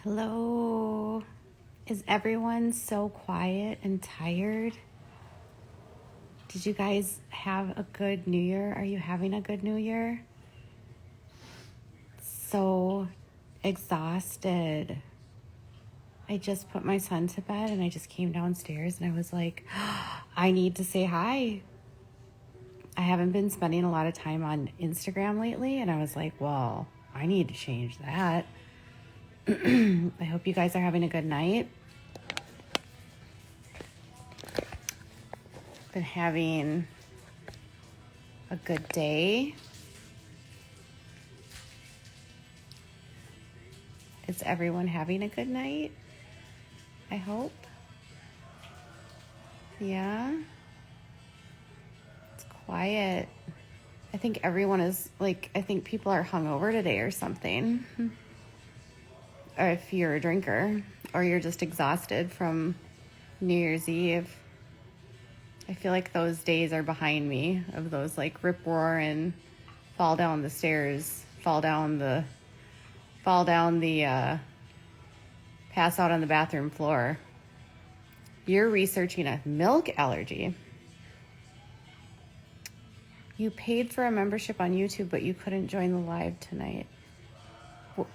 Hello. Is everyone so quiet and tired? Did you guys have a good New Year? Are you having a good New Year? So exhausted. I just put my son to bed and I just came downstairs and I was like, I need to say hi. I haven't been spending a lot of time on Instagram lately, and I was like, well, I need to change that. I hope you guys are having a good night. Been having a good day. Is everyone having a good night? I hope. Yeah. It's quiet. I think everyone is I think people are hungover today or something. Or if you're a drinker, or you're just exhausted from New Year's Eve. I feel like those days are behind me, of those rip roar and fall down the stairs, pass out on the bathroom floor. You're researching a milk allergy. You paid for a membership on YouTube, but you couldn't join the live tonight.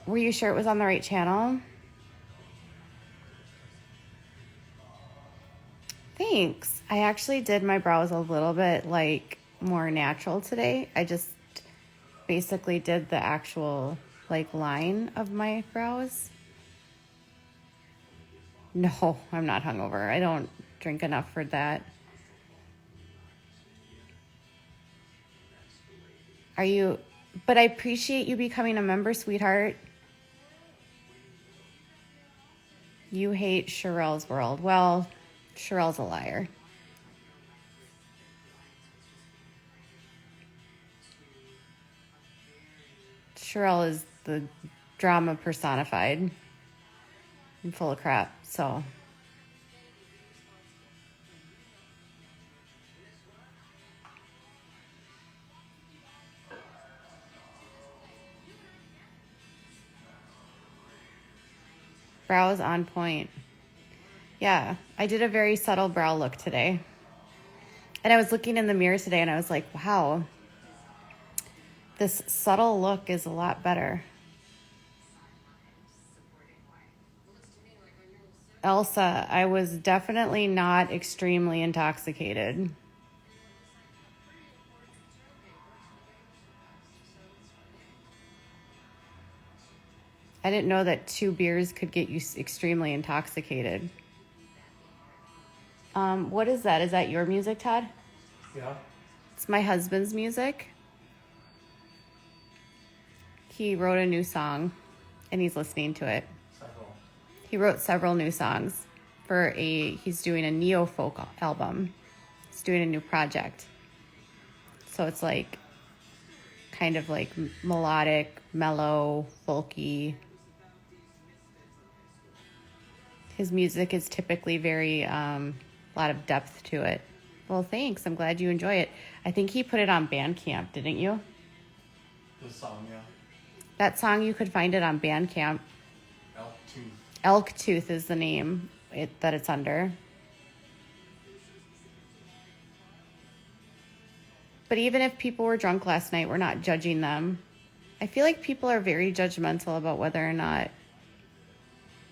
Were you sure it was on the right channel? Thanks. I actually did my brows a little bit more natural today. I just basically did the actual line of my brows. No, I'm not hungover. I don't drink enough for that. But I appreciate you becoming a member, sweetheart. You hate Sherelle's World. Well, Sherelle's a liar. Sherelle is the drama personified and full of crap, so. Brows on point. Yeah, I did a very subtle brow look today. And I was looking in the mirror today and I was like, wow, this subtle look is a lot better. Elsa, I was definitely not extremely intoxicated. I didn't know that 2 beers could get you extremely intoxicated. What is that? Is that your music, Todd? Yeah. It's my husband's music. He wrote a new song, and he's listening to it. Several. He wrote several new songs he's doing a neo-folk album. He's doing a new project. So it's kind of melodic, mellow, folky. His music is typically very, a lot of depth to it. Well, thanks. I'm glad you enjoy it. I think he put it on Bandcamp, didn't you? The song, yeah. That song, you could find it on Bandcamp. Elk Tooth. Elk Tooth is the name that it's under. But even if people were drunk last night, we're not judging them. I feel like people are very judgmental about whether or not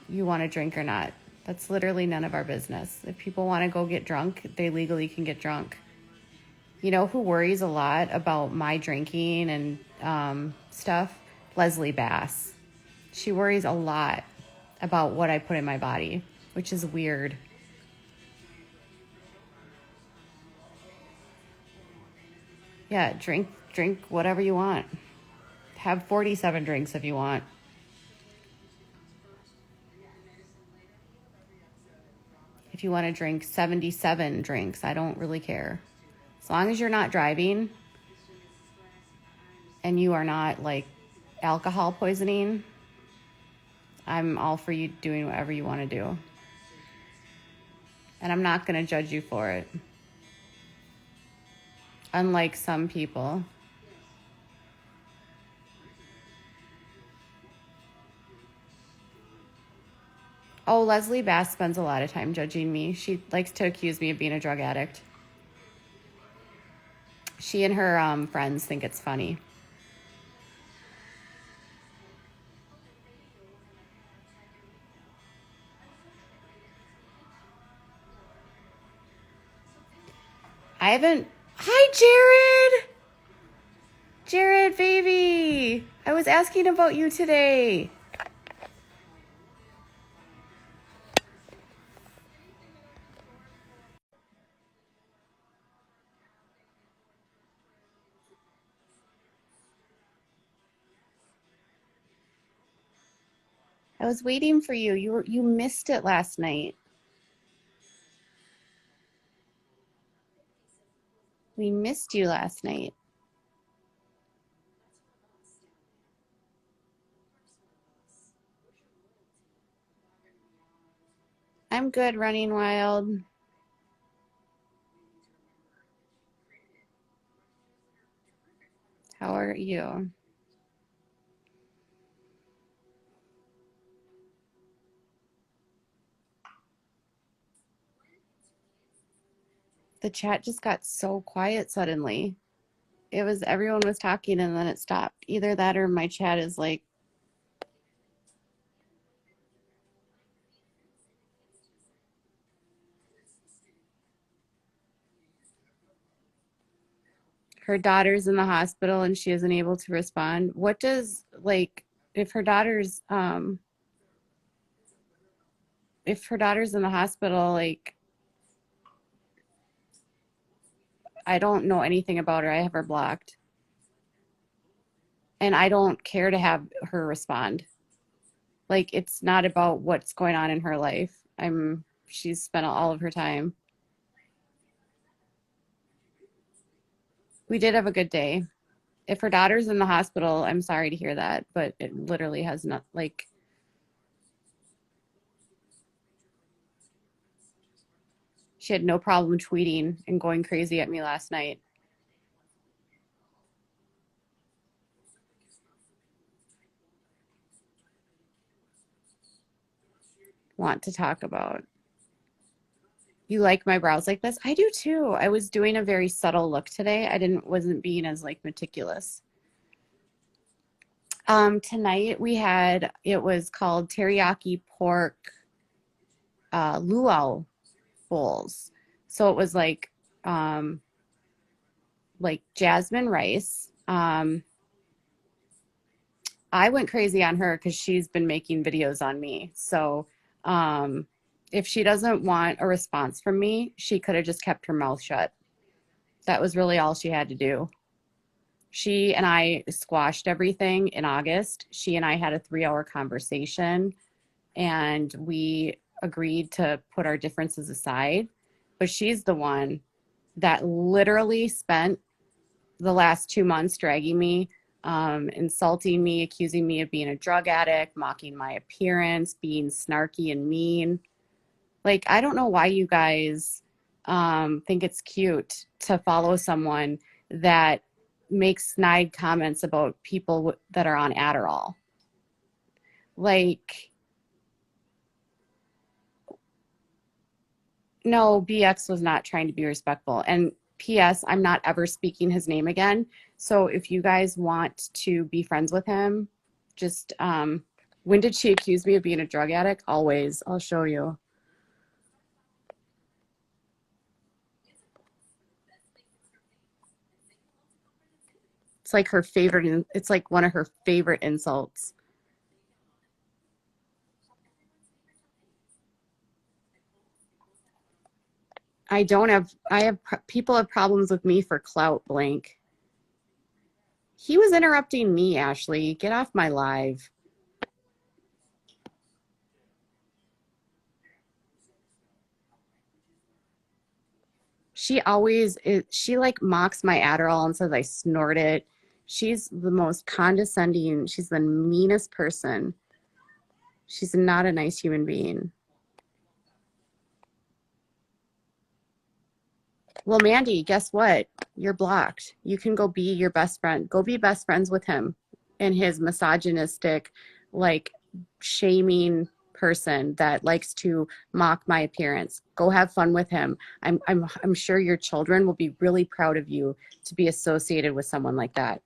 you want to drink or not. That's literally none of our business. If people want to go get drunk, they legally can get drunk. You know who worries a lot about my drinking and stuff? Leslie Bass. She worries a lot about what I put in my body, which is weird. Yeah, drink whatever you want. Have 47 drinks if you want. If you want to drink 77 drinks, I don't really care. As long as you're not driving and you are not alcohol poisoning, I'm all for you doing whatever you want to do. And I'm not going to judge you for it. Unlike some people. Oh, Leslie Bass spends a lot of time judging me. She likes to accuse me of being a drug addict. She and her friends think it's funny. I haven't. Hi, Jared! Jared, baby! I was asking about you today. I was waiting for you. You missed it last night. We missed you last night. I'm good, running wild. How are you? The chat just got so quiet suddenly. It was everyone was talking and then it stopped. Either that or my chat is like, her daughter's in the hospital and she isn't able to respond. What does, like, if her daughter's in the hospital, like, I don't know anything about her. I have her blocked. And I don't care to have her respond. Like, it's not about what's going on in her life. She's spent all of her time. We did have a good day. If her daughter's in the hospital, I'm sorry to hear that, but it literally has not, like, she had no problem tweeting and going crazy at me last night. Want to talk about. You like my brows like this? I do too. I was doing a very subtle look today. Wasn't being as like meticulous. Tonight it was called teriyaki pork luau bowls. So it was like jasmine rice. I went crazy on her because she's been making videos on me. So if she doesn't want a response from me, she could have just kept her mouth shut. That was really all she had to do. She and I squashed everything in August. She and I had a 3-hour conversation and we agreed to put our differences aside. But she's the one that literally spent the last 2 months dragging me, insulting me, accusing me of being a drug addict, mocking my appearance, being snarky and mean. Like, I don't know why you guys think it's cute to follow someone that makes snide comments about people that are on Adderall. Like, no, BX was not trying to be respectful. And P.S., I'm not ever speaking his name again. So if you guys want to be friends with him, just, when did she accuse me of being a drug addict? Always. I'll show you. It's like her favorite, it's like one of her favorite insults. People have problems with me for clout, blank. He was interrupting me, Ashley. Get off my live. She like mocks my Adderall and says I snort it. She's the most condescending, she's the meanest person. She's not a nice human being. Well, Mandy, guess what? You're blocked. You can go be your best friend. Go be best friends with him and his misogynistic, like, shaming person that likes to mock my appearance. Go have fun with him. I'm sure your children will be really proud of you to be associated with someone like that.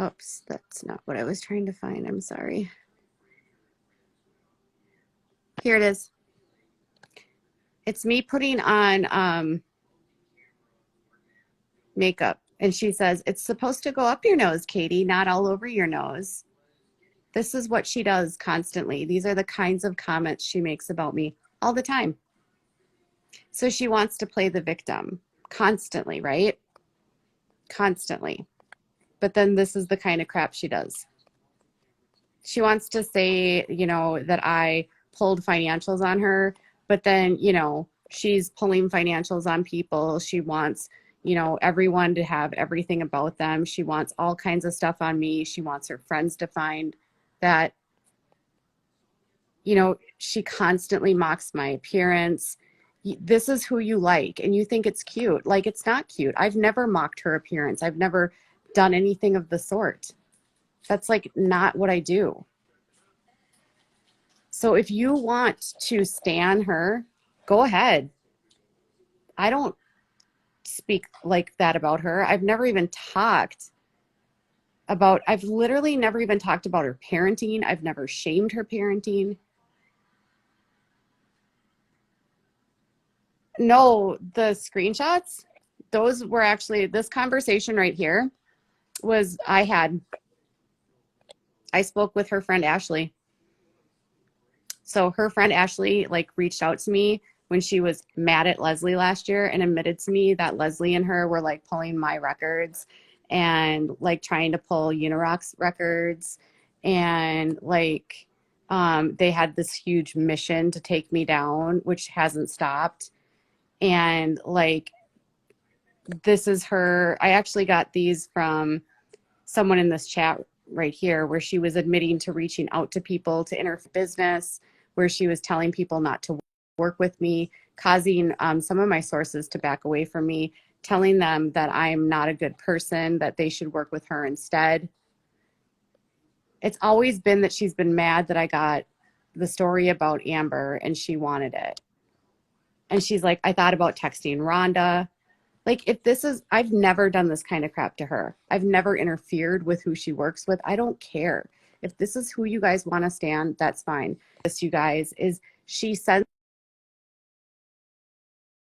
Oops, that's not what I was trying to find. I'm sorry. Here it is. It's me putting on makeup. And she says, it's supposed to go up your nose, Katie, not all over your nose. This is what she does constantly. These are the kinds of comments she makes about me all the time. So she wants to play the victim constantly, right? Constantly. But then this is the kind of crap she does. She wants to say, you know, that I pulled financials on her, but then, you know, she's pulling financials on people. She wants, you know, everyone to have everything about them. She wants all kinds of stuff on me. She wants her friends to find that, you know, she constantly mocks my appearance. This is who you like, and you think it's cute. Like, it's not cute. I've never mocked her appearance. I've never done anything of the sort. That's like not what I do. So if you want to stan her, go ahead. I don't speak like that about her. I've never even talked about, I've literally never even talked about her parenting. I've never shamed her parenting. No, the screenshots, those were actually, this conversation right here was, I spoke with her friend Ashley. So her friend Ashley like reached out to me when she was mad at Leslie last year and admitted to me that Leslie and her were like pulling my records and like trying to pull Unirock's records, and like they had this huge mission to take me down, which hasn't stopped. And like, this is her, I actually got these from someone in this chat right here, where she was admitting to reaching out to people to enter business, where she was telling people not to work with me, causing some of my sources to back away from me, telling them that I'm not a good person, that they should work with her instead. It's always been that she's been mad that I got the story about Amber and she wanted it. And she's like, I thought about texting Rhonda. Like, if this is, I've never done this kind of crap to her. I've never interfered with who she works with. I don't care. If this is who you guys want to stand, that's fine. This, you guys, is she sends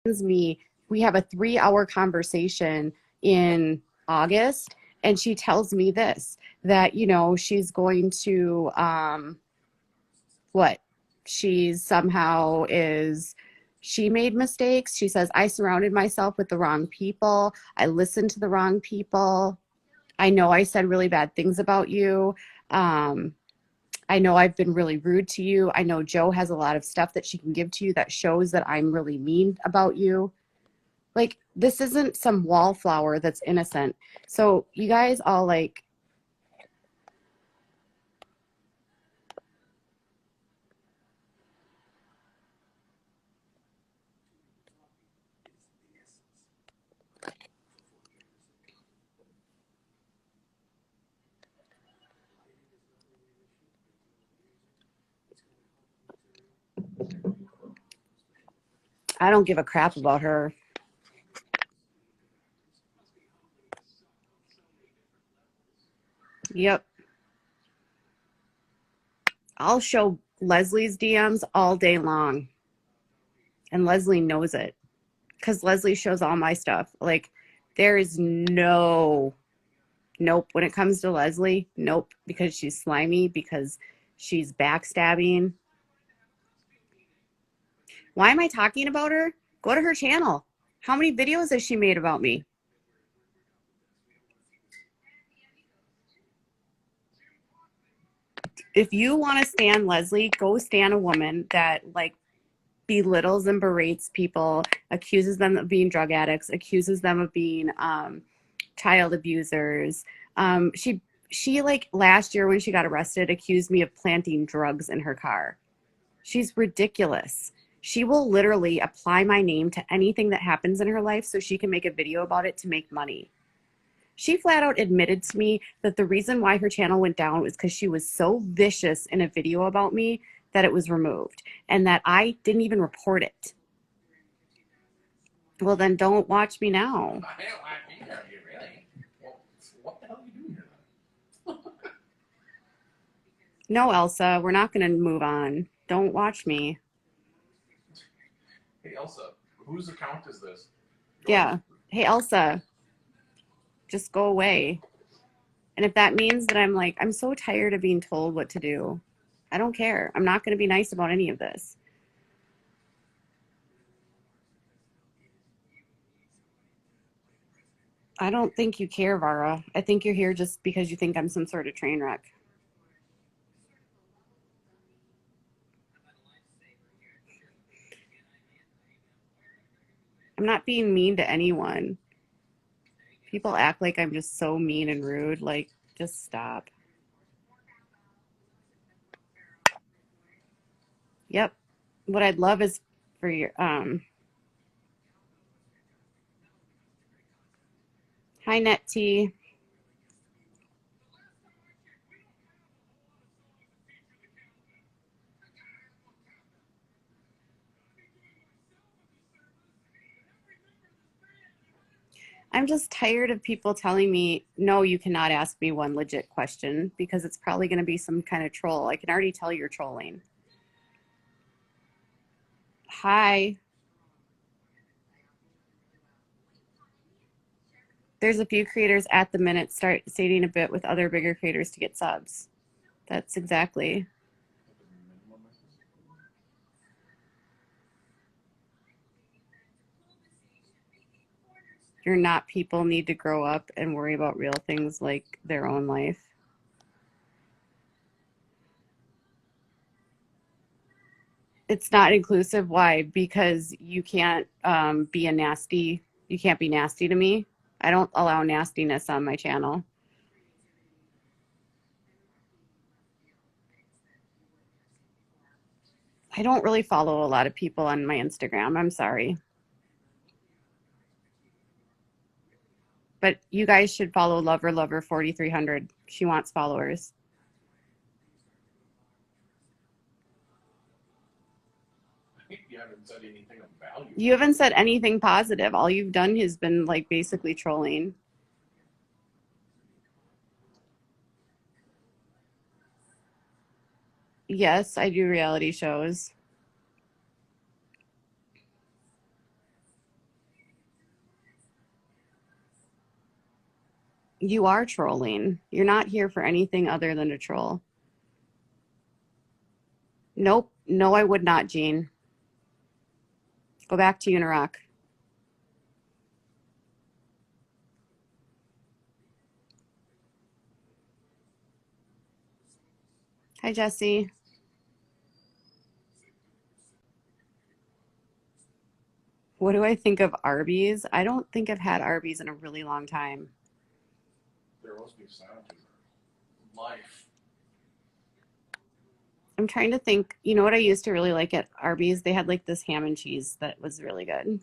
me, we have a 3-hour conversation in August, and she tells me this, that, you know, she's going to, what? She's somehow is, she made mistakes. She says, I surrounded myself with the wrong people. I listened to the wrong people. I know I said really bad things about you. I know I've been really rude to you. I know Joe has a lot of stuff that she can give to you that shows that I'm really mean about you. Like, this isn't some wallflower that's innocent. So you guys all like, I don't give a crap about her. Yep. I'll show Leslie's DMs all day long. And Leslie knows it, because Leslie shows all my stuff. Like, there is nope. When it comes to Leslie, nope, because she's slimy, because she's backstabbing. Why am I talking about her? Go to her channel. How many videos has she made about me? If you want to stand Leslie, go stand a woman that like belittles and berates people, accuses them of being drug addicts, accuses them of being child abusers. She like last year when she got arrested accused me of planting drugs in her car. She's ridiculous. She will literally apply my name to anything that happens in her life so she can make a video about it to make money. She flat out admitted to me that the reason why her channel went down was because she was so vicious in a video about me that it was removed and that I didn't even report it. Well, then don't watch me now. I don't want to be there, you really. Well, what the hell are you doing here then? No, Elsa, we're not going to move on. Don't watch me. Hey, Elsa, whose account is this? Yeah. Hey, Elsa, just go away. And if that means that I'm so tired of being told what to do, I don't care. I'm not going to be nice about any of this. I don't think you care, Vara. I think you're here just because you think I'm some sort of train wreck. I'm not being mean to anyone. People act like I'm just so mean and rude. Like, just stop. Yep. What I'd love is for your hi Net T. I'm just tired of people telling me, no, you cannot ask me one legit question because it's probably going to be some kind of troll. I can already tell you're trolling. Hi. There's a few creators at the minute start stating a bit with other bigger creators to get subs. That's exactly. You're not people need to grow up and worry about real things like their own life. It's not inclusive. Why? Because you can't be you can't be nasty to me. I don't allow nastiness on my channel. I don't really follow a lot of people on my Instagram. I'm sorry. But you guys should follow Lover 4300. She wants followers. You haven't said anything of value. You haven't said anything positive. All you've done has been like basically trolling. Yes, I do reality shows. You are trolling. You're not here for anything other than a troll. Nope. No, I would not, Jean. Go back to Unirock. Hi, Jesse. What do I think of Arby's? I don't think I've had Arby's in a really long time. There must be sound to life. I'm trying to think. You know what I used to really like at Arby's? They had like this ham and cheese that was really good.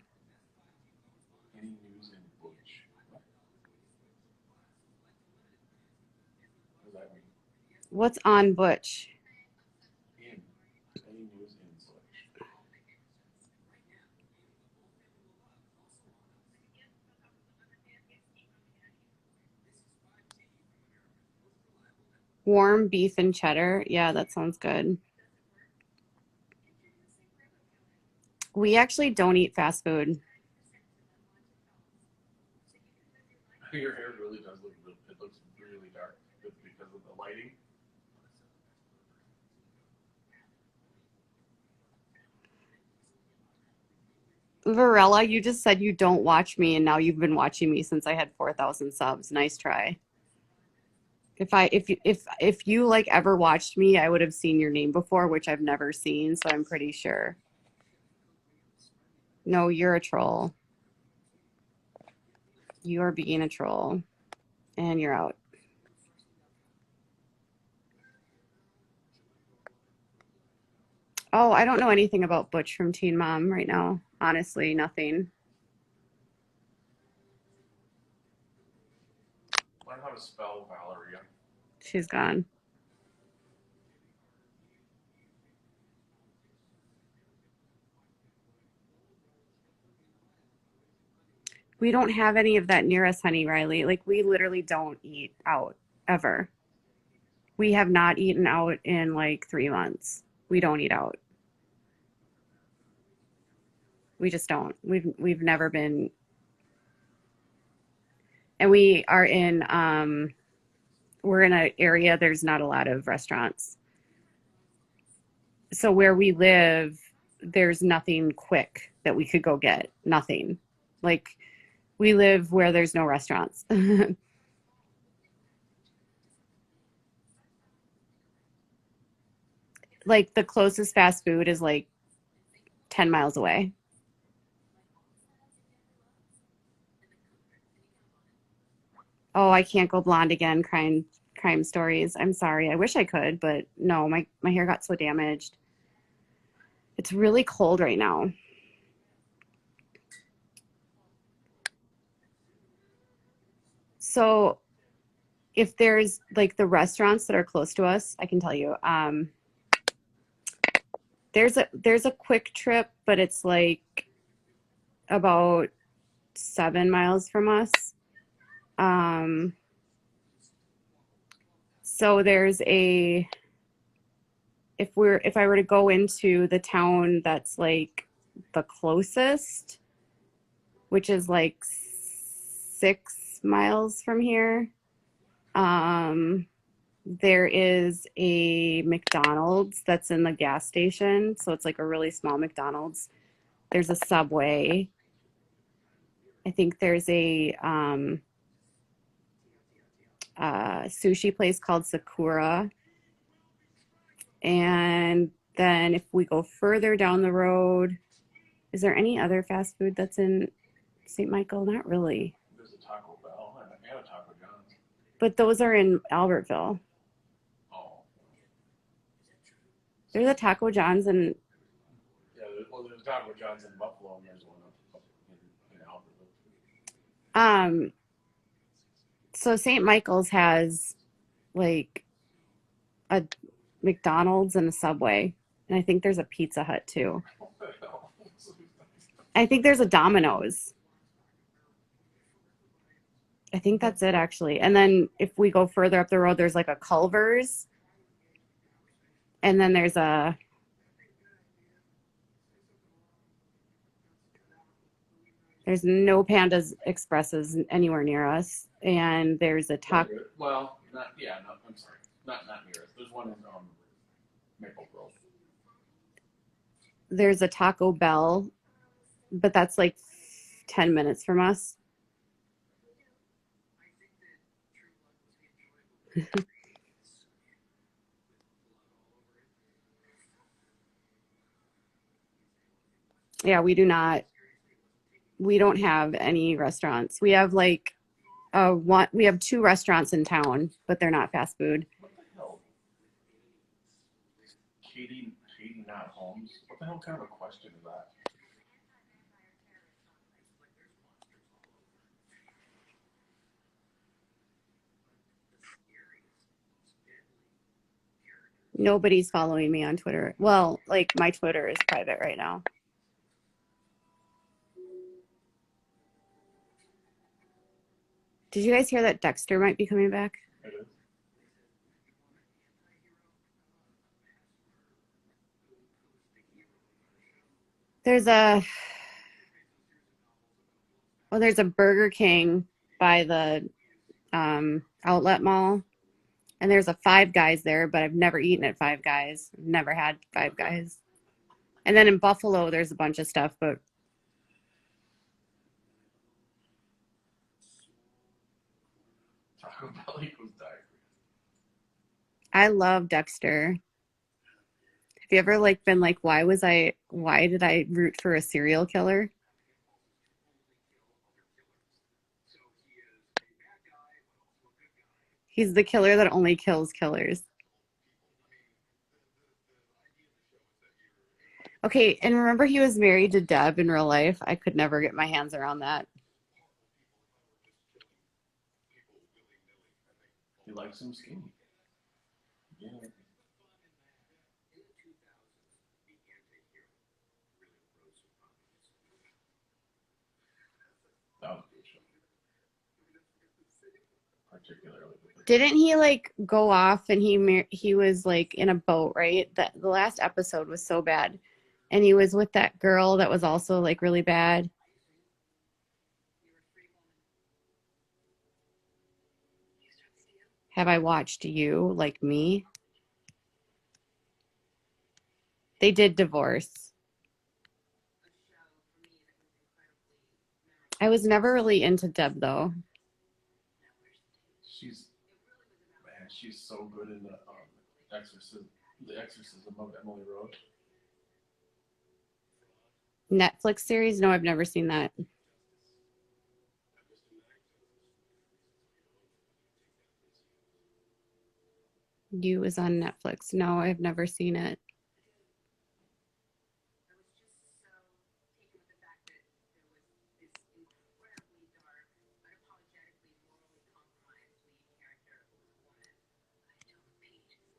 Any news in Butch? What does that mean? What's on Butch? In. Any news in Butch? Warm beef and cheddar. Yeah, that sounds good. We actually don't eat fast food. Your hair really does look, it looks really dark because of the lighting. Varela, you just said you don't watch me, and now you've been watching me since I had 4,000 subs. Nice try. If you like ever watched me, I would have seen your name before, which I've never seen, so I'm pretty sure. No, you're a troll. You are being a troll, and you're out. Oh, I don't know anything about Butch from Teen Mom right now. Honestly, nothing. Learn how to spell Valeria. She's gone. We don't have any of that near us, honey, Riley. Like, we literally don't eat out ever. We have not eaten out in like 3 months. We don't eat out. We just don't. We've never been, and we're in an area there's not a lot of restaurants. So where we live, there's nothing quick that we could go get. Nothing. Like, we live where there's no restaurants. Like, the closest fast food is like 10 miles away. Oh, I can't go blonde again, crime stories. I'm sorry. I wish I could, but no, my hair got so damaged. It's really cold right now. So if there's like the restaurants that are close to us, I can tell you. There's a quick trip, but it's like about 7 miles from us. Um, so there's a if I were to go into the town that's like the closest, which is like 6 miles from here, there is a McDonald's that's in the gas station. So it's like a really small McDonald's. There's a Subway. I think there's a sushi place called Sakura. And then if we go further down the road, is there any other fast food that's in St. Michael? Not really. There's a Taco Bell and a Taco John's. But those are in Albertville. Oh. There's a Taco John's and Yeah, there's Taco John's in Buffalo and there's one up in Albertville. So St. Michael's has like a McDonald's and a Subway. And I think there's a Pizza Hut too. What the hell? I think there's a Domino's. I think that's it actually. And then if we go further up the road, there's like a Culver's. And then there's no Pandas Expresses anywhere near us. And there's a taco. Well, not yeah, no, I'm sorry. Not near us. There's one in Maple Grove. There's a Taco Bell, but that's like 10 minutes from us. Yeah, we don't have any restaurants. We have like we have 2 restaurants in town, but they're not fast food. What the hell? Katie not Holmes? What the hell kind of a question is that? Nobody's following me on Twitter. Well, like my Twitter is private right now. Did you guys hear that Dexter might be coming back? It is. There's a Burger King by the outlet mall, and there's a Five Guys there, but I've never eaten at Five Guys. Never had Five Guys. And then in Buffalo, there's a bunch of stuff, but Taco Bell equals diarrhea. I love Dexter. Have you ever like been like, why did I root for a serial killer? He's the killer that only kills killers. Okay, and remember he was married to Deb in real life? I could never get my hands around that. He likes him skinny. Yeah. That was a good show. Particularly with the Didn't he like go off and he was like in a boat, right? That the last episode was so bad. And he was with that girl that was also like really bad. Have I watched You Like Me? They did divorce. I was never really into Deb though. she's man, she's so good in the exorcism of Emily Rose. Netflix series? No, I've never seen that. You is on Netflix. No, I've never seen it.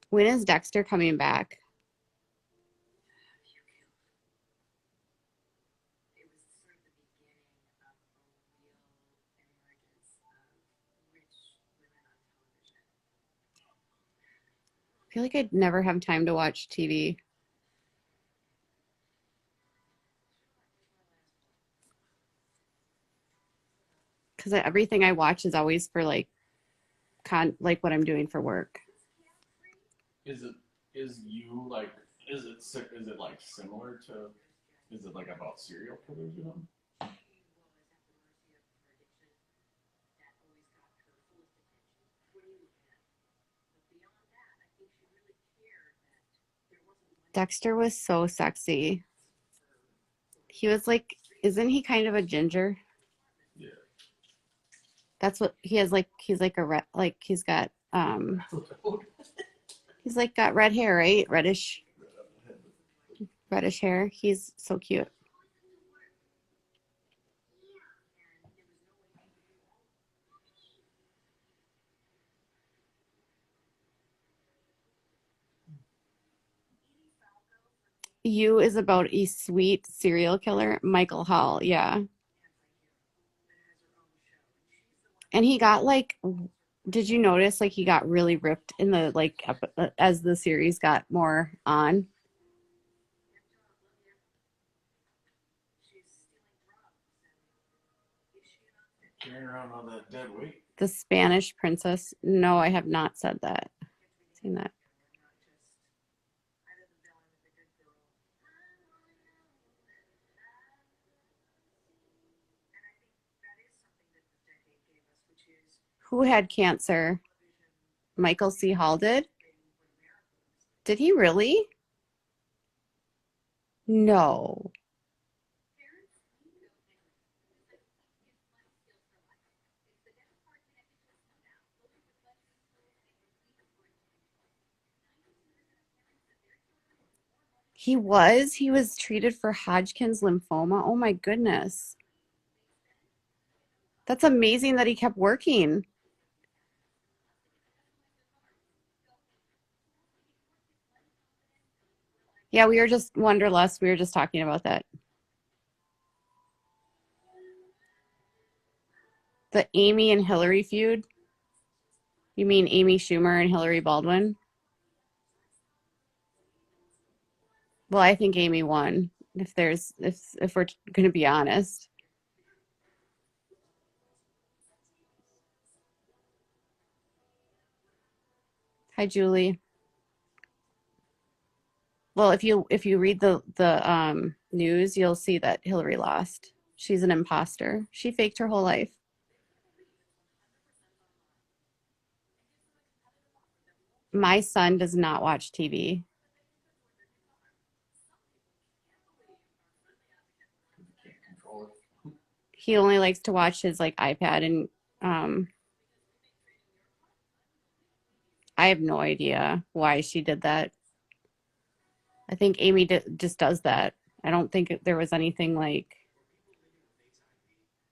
When is Dexter coming back? I feel like I'd never have time to watch TV because everything I watch is always for like like what I'm doing for work. Is it is you like is it like similar to is it like about serial killers, you know? Dexter was so sexy. He was like, isn't he kind of a ginger? Yeah. That's what he has. Like he's like a red, like he's like got red hair, right? Reddish hair. He's so cute. You is about a sweet serial killer, Michael Hall. Yeah. And he got like, did you notice like he got really ripped in the like as the series got more on? Carrying around all that dead weight. The Spanish Princess. No, I have not said that. Seen that. Who had cancer? Michael C. Hall did? Did he really? No. He was? He was treated for Hodgkin's lymphoma. Oh my goodness. That's amazing that he kept working. Yeah, we were just Wonderlust. We were just talking about that. The Amy and Hillary feud. You mean Amy Schumer and Hillary Baldwin? Well, I think Amy won. If we're going to be honest. Hi, Julie. Well, if you read the news, you'll see that Hillary lost. She's an imposter. She faked her whole life. My son does not watch TV. Can't control it. He only likes to watch his like iPad and um I have no idea why she did that. I think Amy just does that. I don't think there was anything like.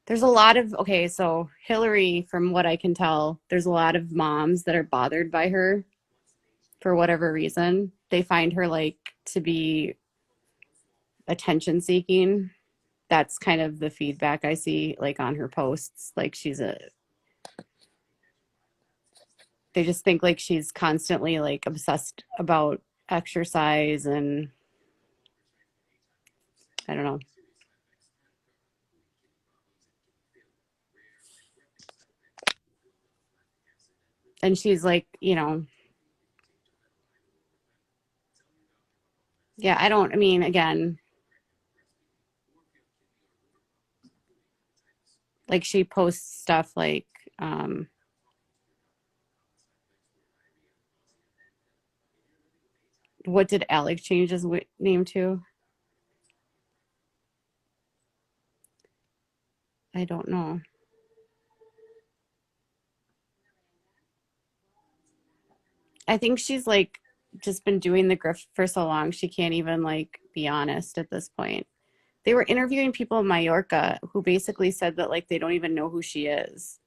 There's a lot of, okay, so Hillary, from what I can tell, there's a lot of moms that are bothered by her for whatever reason. They find her like to be attention seeking. That's kind of the feedback I see like on her posts. Like they just think like she's constantly like obsessed about exercise and I don't know. And she's like, yeah, I mean, again, like she posts stuff like, um, what did Alec change his name to? I don't know. I think she's like just been doing the grift for so long, she can't even like be honest at this point. They were interviewing people in Mallorca who basically said that like they don't even know who she is.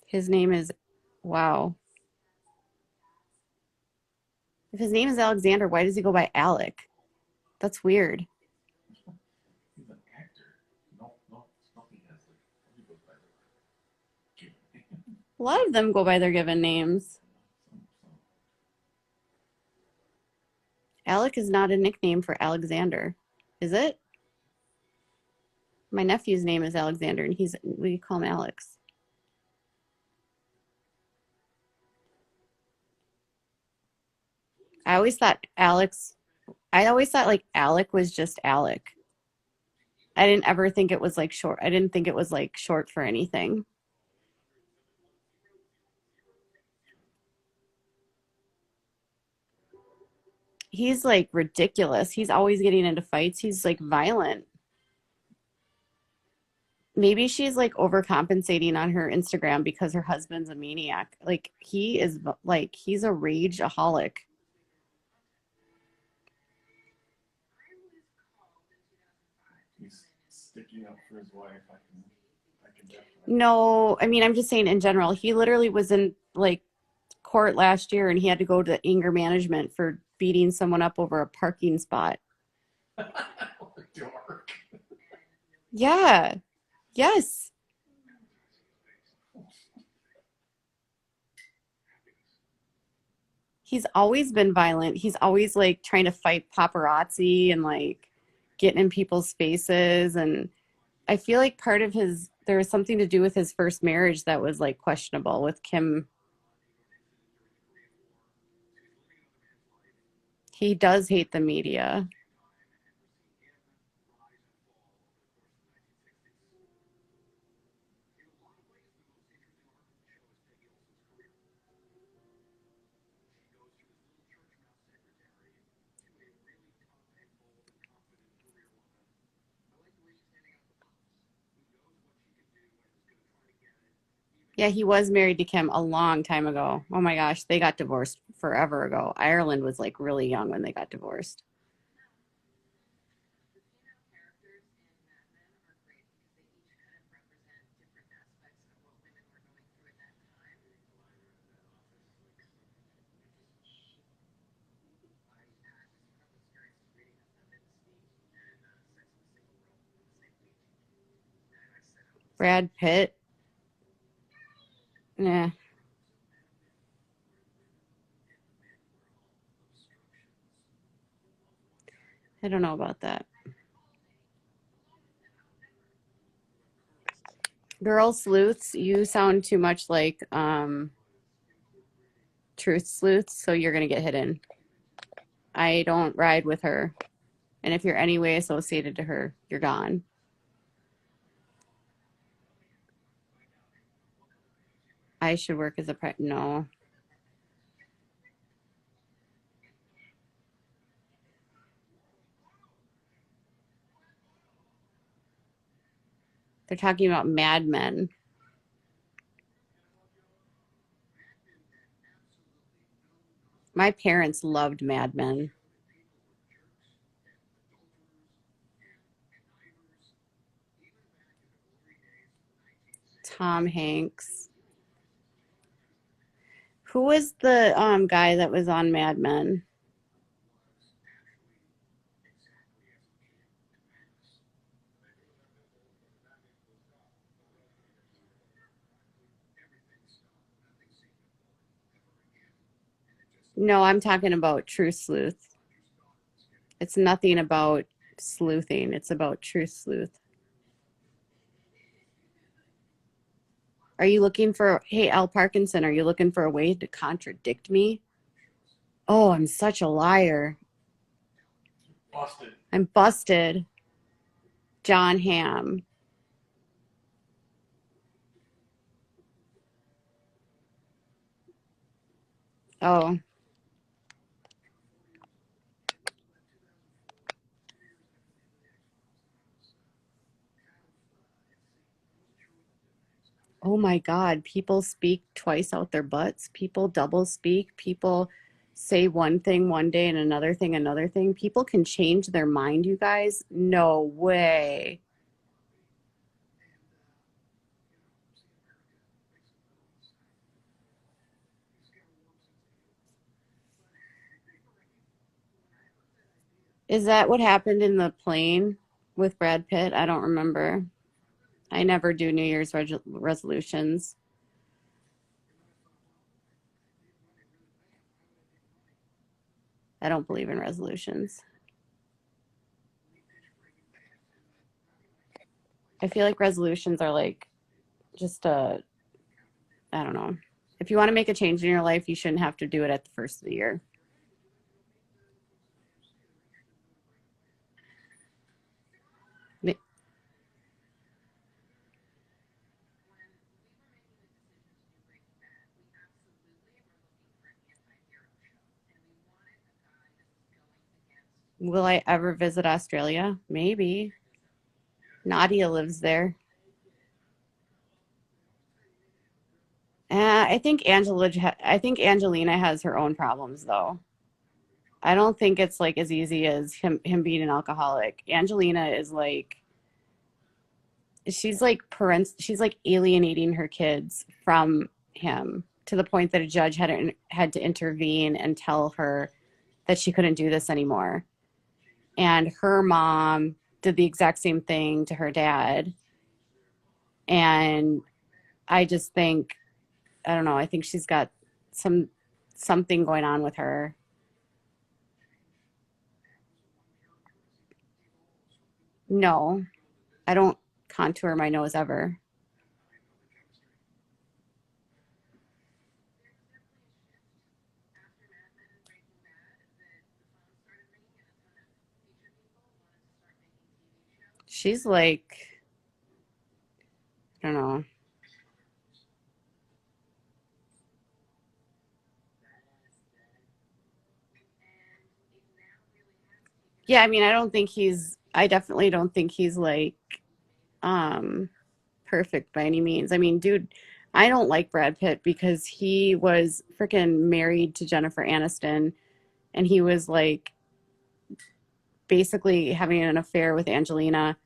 His name is, wow. If his name is Alexander, why does he go by Alec? That's weird. He's an actor. No, no, nobody has like nobody goes by their given name. A lot of them go by their given names. Alec is not a nickname for Alexander, is it? My nephew's name is Alexander, and we call him Alex. I always thought Alex. I always thought like Alec was just Alec. I didn't ever think it was like short. I didn't think it was like short for anything. He's like ridiculous. He's always getting into fights. He's like violent. Maybe she's like overcompensating on her Instagram because her husband's a maniac. Like he is like he's a rageaholic. He's sticking up for his wife. I can definitely. No, I mean I'm just saying in general. He literally was in like court last year and he had to go to anger management for beating someone up over a parking spot. Dork. Yeah. Yes. He's always been violent. He's always like trying to fight paparazzi and like getting in people's faces. And I feel like part of there was something to do with his first marriage that was like questionable with Kim. He does hate the media. Yeah, he was married to Kim a long time ago. Oh my gosh, they got divorced forever ago. Ireland was like really young when they got divorced. Brad Pitt, yeah, I don't know about that. Girl sleuths, you sound too much like truth sleuths, so you're gonna get hidden. I don't ride with her. And if you're any way associated to her, you're gone. I should work as a no. They're talking about Mad Men. My parents loved Mad Men. Tom Hanks. Who was the guy that was on Mad Men? No, I'm talking about True Sleuth. It's nothing about sleuthing. It's about True Sleuth. Are you looking for, hey, Al Parkinson, are you looking for a way to contradict me? Oh, I'm such a liar. Busted. I'm busted. John Hamm. Oh, oh my God. People speak twice out their butts. People double speak. People say one thing one day and another thing another thing. People can change their mind, you guys. No way. Is that what happened in the plane with Brad Pitt? I don't remember. I never do New Year's resolutions. I don't believe in resolutions. I feel like resolutions are like just I don't know. If you want to make a change in your life, you shouldn't have to do it at the first of the year. Will I ever visit Australia? Maybe. Nadia lives there. I think Angelina has her own problems though. I don't think it's like as easy as him being an alcoholic. Angelina is like she's like alienating her kids from him to the point that a judge had to intervene and tell her that she couldn't do this anymore. And her mom did the exact same thing to her dad. And I just think I don't know, I think she's got some something going on with her. No, I don't contour my nose ever. She's like, I don't know. Yeah, I mean, I definitely don't think he's like um perfect by any means. I mean, dude, I don't like Brad Pitt because he was freaking married to Jennifer Aniston and he was like basically having an affair with Angelina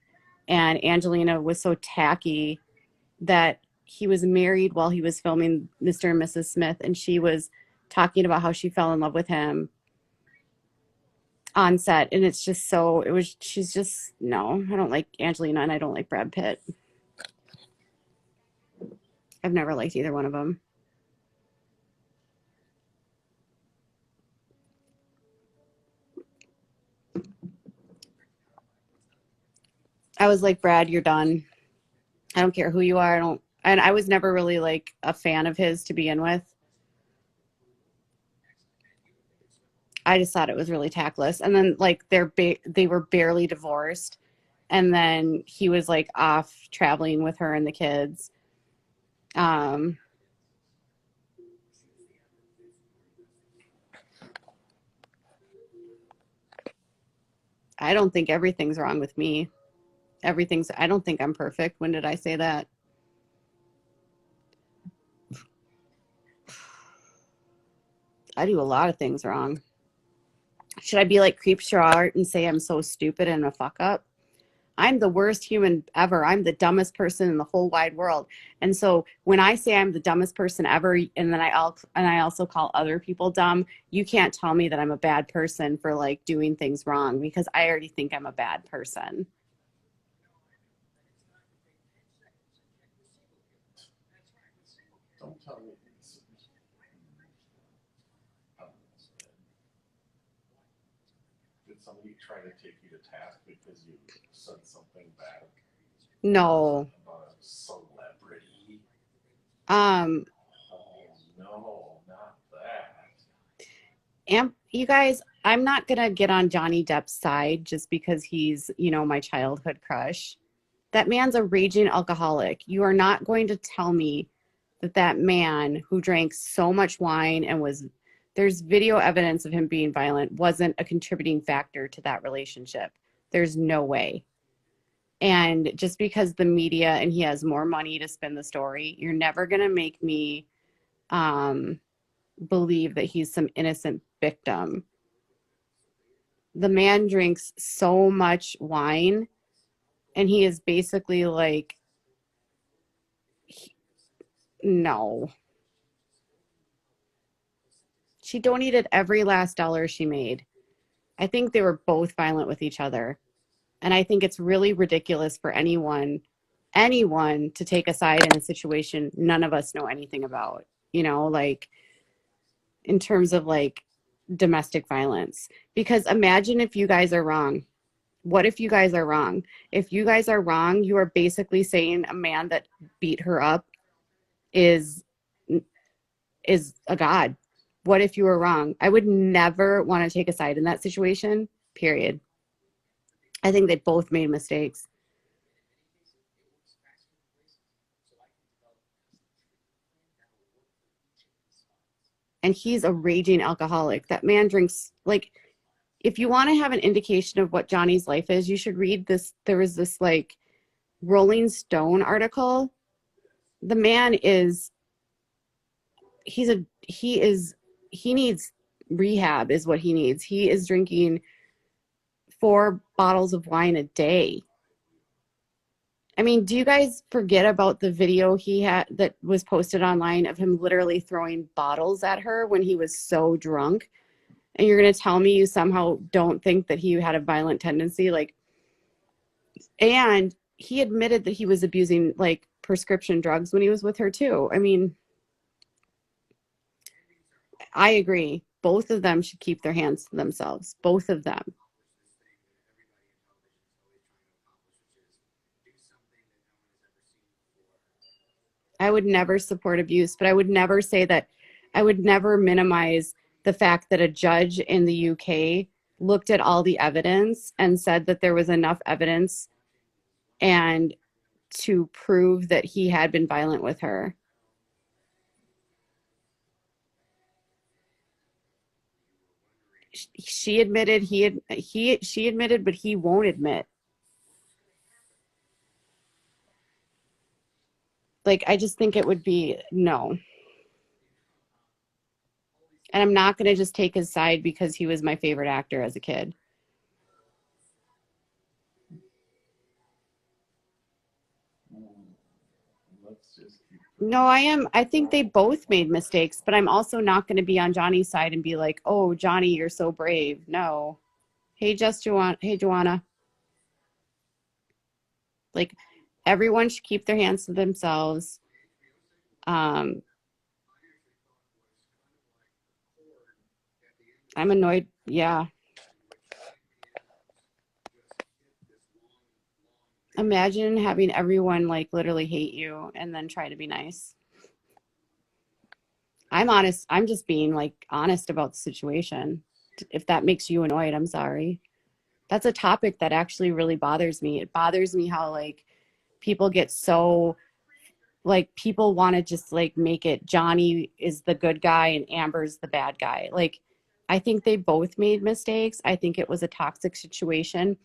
and Angelina was so tacky that he was married while he was filming Mr. and Mrs. Smith and she was talking about how she fell in love with him on set and it's just so it was she's just no, I don't like Angelina and I don't like Brad Pitt. I've never liked either one of them. I was like, Brad, you're done. I don't care who you are. I don't, and I was never really like a fan of his to begin with. I just thought it was really tactless. And then like they were barely divorced, and then he was like off traveling with her and the kids. Um, I don't think everything's wrong with me. Everything's. I don't think I'm perfect. When did I say that? I do a lot of things wrong. Should I be like Creep Art and say I'm so stupid and a fuck up? I'm the worst human ever. I'm the dumbest person in the whole wide world. And so when I say I'm the dumbest person ever, and then I also call other people dumb, you can't tell me that I'm a bad person for like doing things wrong, because I already think I'm a bad person. Don't tell me. Did somebody try to take you to task because you said something bad No. about a celebrity? Um, Oh no, not that. you guys, I'm not gonna get on Johnny Depp's side just because he's, my childhood crush. That man's a raging alcoholic. You are not going to tell me that that man who drank so much wine and there's video evidence of him being violent, wasn't a contributing factor to that relationship. There's no way. And just because the media and he has more money to spin the story, you're never going to make me believe that he's some innocent victim. The man drinks so much wine, and he is basically like, no. She donated every last dollar she made. I think they were both violent with each other. And I think it's really ridiculous for anyone to take a side in a situation none of us know anything about, like in terms of like domestic violence. Because imagine if you guys are wrong. What if you guys are wrong? If you guys are wrong, you are basically saying a man that beat her up is a god. What if you were wrong? I would never want to take a side in that situation, period. I think they both made mistakes. And he's a raging alcoholic. That man drinks, like, if you want to have an indication of what Johnny's life is, you should read this. There was this like Rolling Stone article. The man is, he needs rehab is what he needs. He is drinking 4 bottles of wine a day. I mean, do you guys forget about the video he had that was posted online of him literally throwing bottles at her when he was so drunk? And you're going to tell me you somehow don't think that he had a violent tendency? Like, and he admitted that he was abusing like prescription drugs when he was with her too. I mean, I agree. Both of them should keep their hands to themselves. Both of them. I would never support abuse, but I would never say that. I would never minimize the fact that a judge in the UK looked at all the evidence and said that there was enough evidence and to prove that he had been violent with her. She admitted she admitted, but he won't admit. Like, I just think it would be no. And I'm not going to just take his side because he was my favorite actor as a kid. Let's just keep. No, I am. I think they both made mistakes, but I'm also not going to be on Johnny's side and be like, "Oh, Johnny, you're so brave." No. Hey, Joanna. Like, everyone should keep their hands to themselves. Um, I'm annoyed. Yeah. Imagine having everyone like literally hate you and then try to be nice. I'm honest. I'm just being like honest about the situation. If that makes you annoyed, I'm sorry. That's a topic that actually really bothers me. It bothers me how like people get so like people want to just like make it Johnny is the good guy and Amber's the bad guy. Like, I think they both made mistakes. I think it was a toxic situation,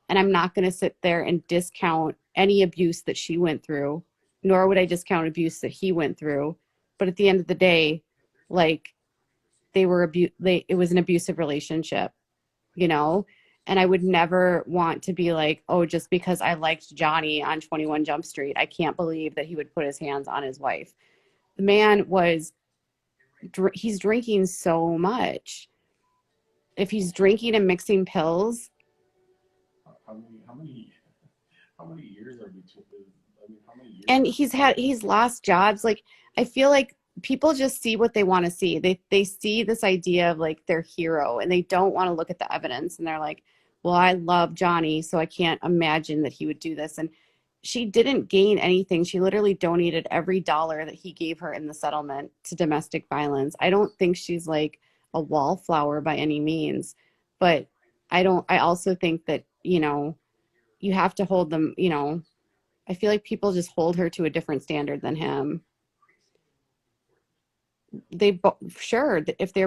and I'm not going to sit there and discount any abuse that she went through, nor would I discount abuse that he went through. But at the end of the day, like, it was an abusive relationship, you know? And I would never want to be like, oh, just because I liked Johnny on 21 Jump Street, I can't believe that he would put his hands on his wife. The man he's drinking so much. If he's drinking and mixing pills, how many years are between? I mean, how many years? and he's lost jobs. Like, I feel like people just see what they want to see. They see this idea of like their hero, and they don't want to look at the evidence, and they're like, well, I love Johnny, so I can't imagine that he would do this. And she didn't gain anything. She literally donated every dollar that he gave her in the settlement to domestic violence. I don't think she's like a wallflower by any means, but I also think that, you have to hold them, I feel like people just hold her to a different standard than him. Sure, if they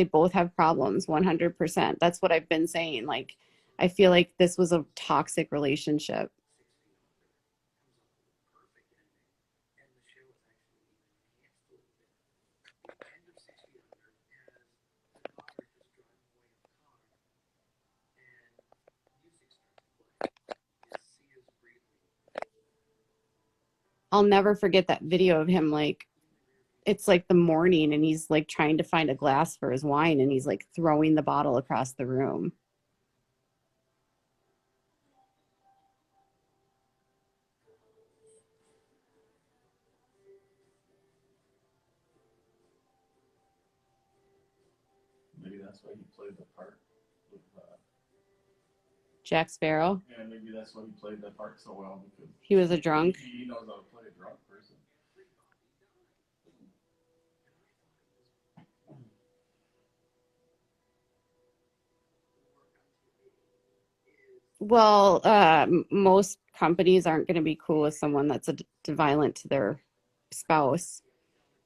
both have problems, 100%. That's what I've been saying. Like, I feel like this was a toxic relationship. I'll never forget that video of him, like, it's like the morning and he's like trying to find a glass for his wine and he's like throwing the bottle across the room. Maybe that's why he played the part with. Jack Sparrow. Yeah, maybe that's why he played that part so well, because he was a drunk. He knows how to play a drunk person. Well, most companies aren't going to be cool with someone that's violent to their spouse.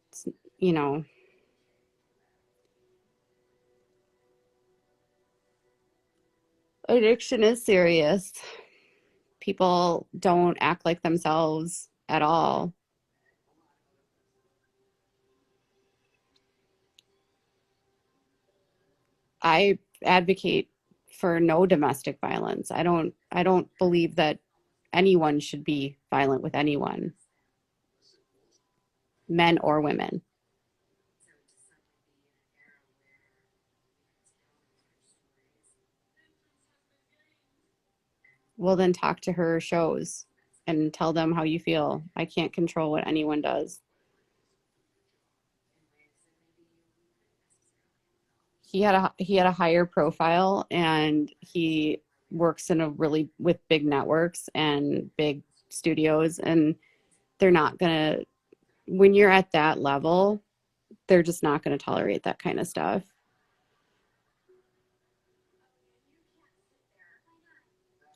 It's, you know, addiction is serious. People don't act like themselves at all. I advocate for no domestic violence. I don't believe that anyone should be violent with anyone, men or women. Well, then talk to her shows and tell them how you feel. I can't control what anyone does. He had a higher profile, and he works in a really with big networks and big studios, and they're not gonna when you're at that level, they're just not gonna tolerate that kind of stuff.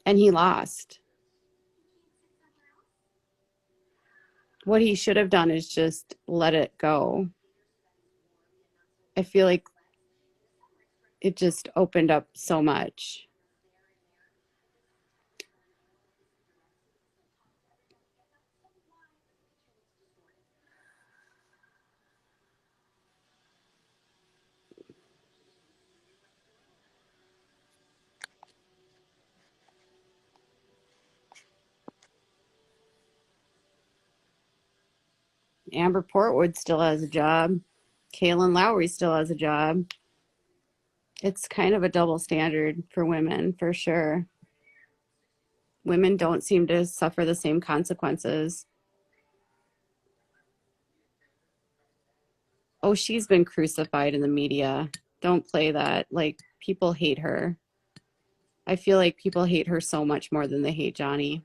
And he lost. What he should have done is just let it go. I feel like it just opened up so much. Amber Portwood still has a job. Kaylin Lowry still has a job. It's kind of a double standard for women, for sure. Women don't seem to suffer the same consequences. Oh, she's been crucified in the media. Don't play that. Like, people hate her. I feel like people hate her so much more than they hate Johnny.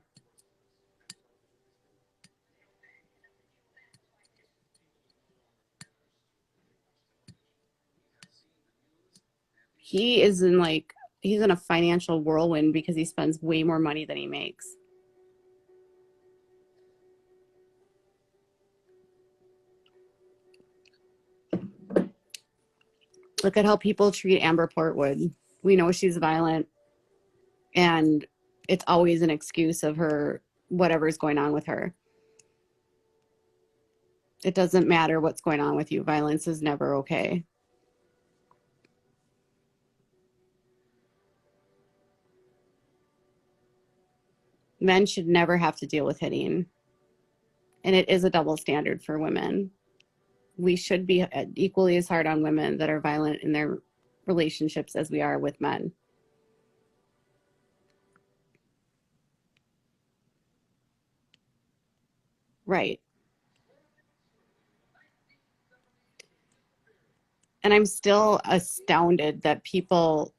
He is in like, he's in a financial whirlwind because he spends way more money than he makes. Look at how people treat Amber Portwood. We know she's violent, and it's always an excuse of her, whatever's going on with her. It doesn't matter what's going on with you. Violence is never okay. Men should never have to deal with hitting. And it is a double standard for women. We should be equally as hard on women that are violent in their relationships as we are with men. Right. And I'm still astounded that people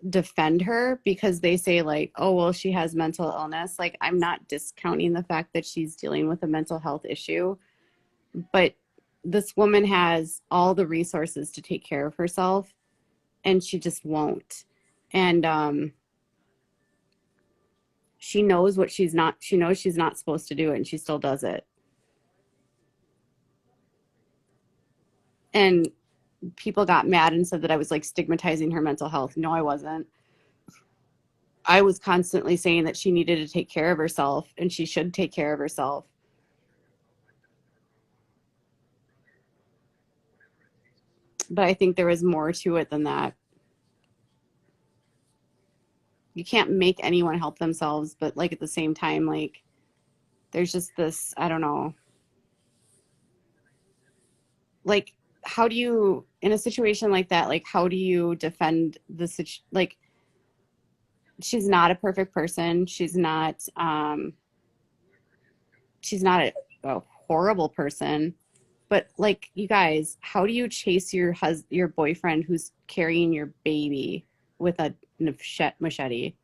defend her because they say, like, oh, well, she has mental illness. Like, I'm not discounting the fact that she's dealing with a mental health issue, but this woman has all the resources to take care of herself and she just won't. And she knows what she knows she's not supposed to do it, and she still does it. And people got mad and said that I was like stigmatizing her mental health. No, I wasn't. I was constantly saying that she needed to take care of herself and she should take care of herself. But I think there is more to it than that. You can't make anyone help themselves, but like at the same time, like there's just this, I don't know. Like, how do you, in a situation like that, like how do you defend like she's not a perfect person. She's not a horrible person. But like, you guys, how do you chase your boyfriend who's carrying your baby with a machete?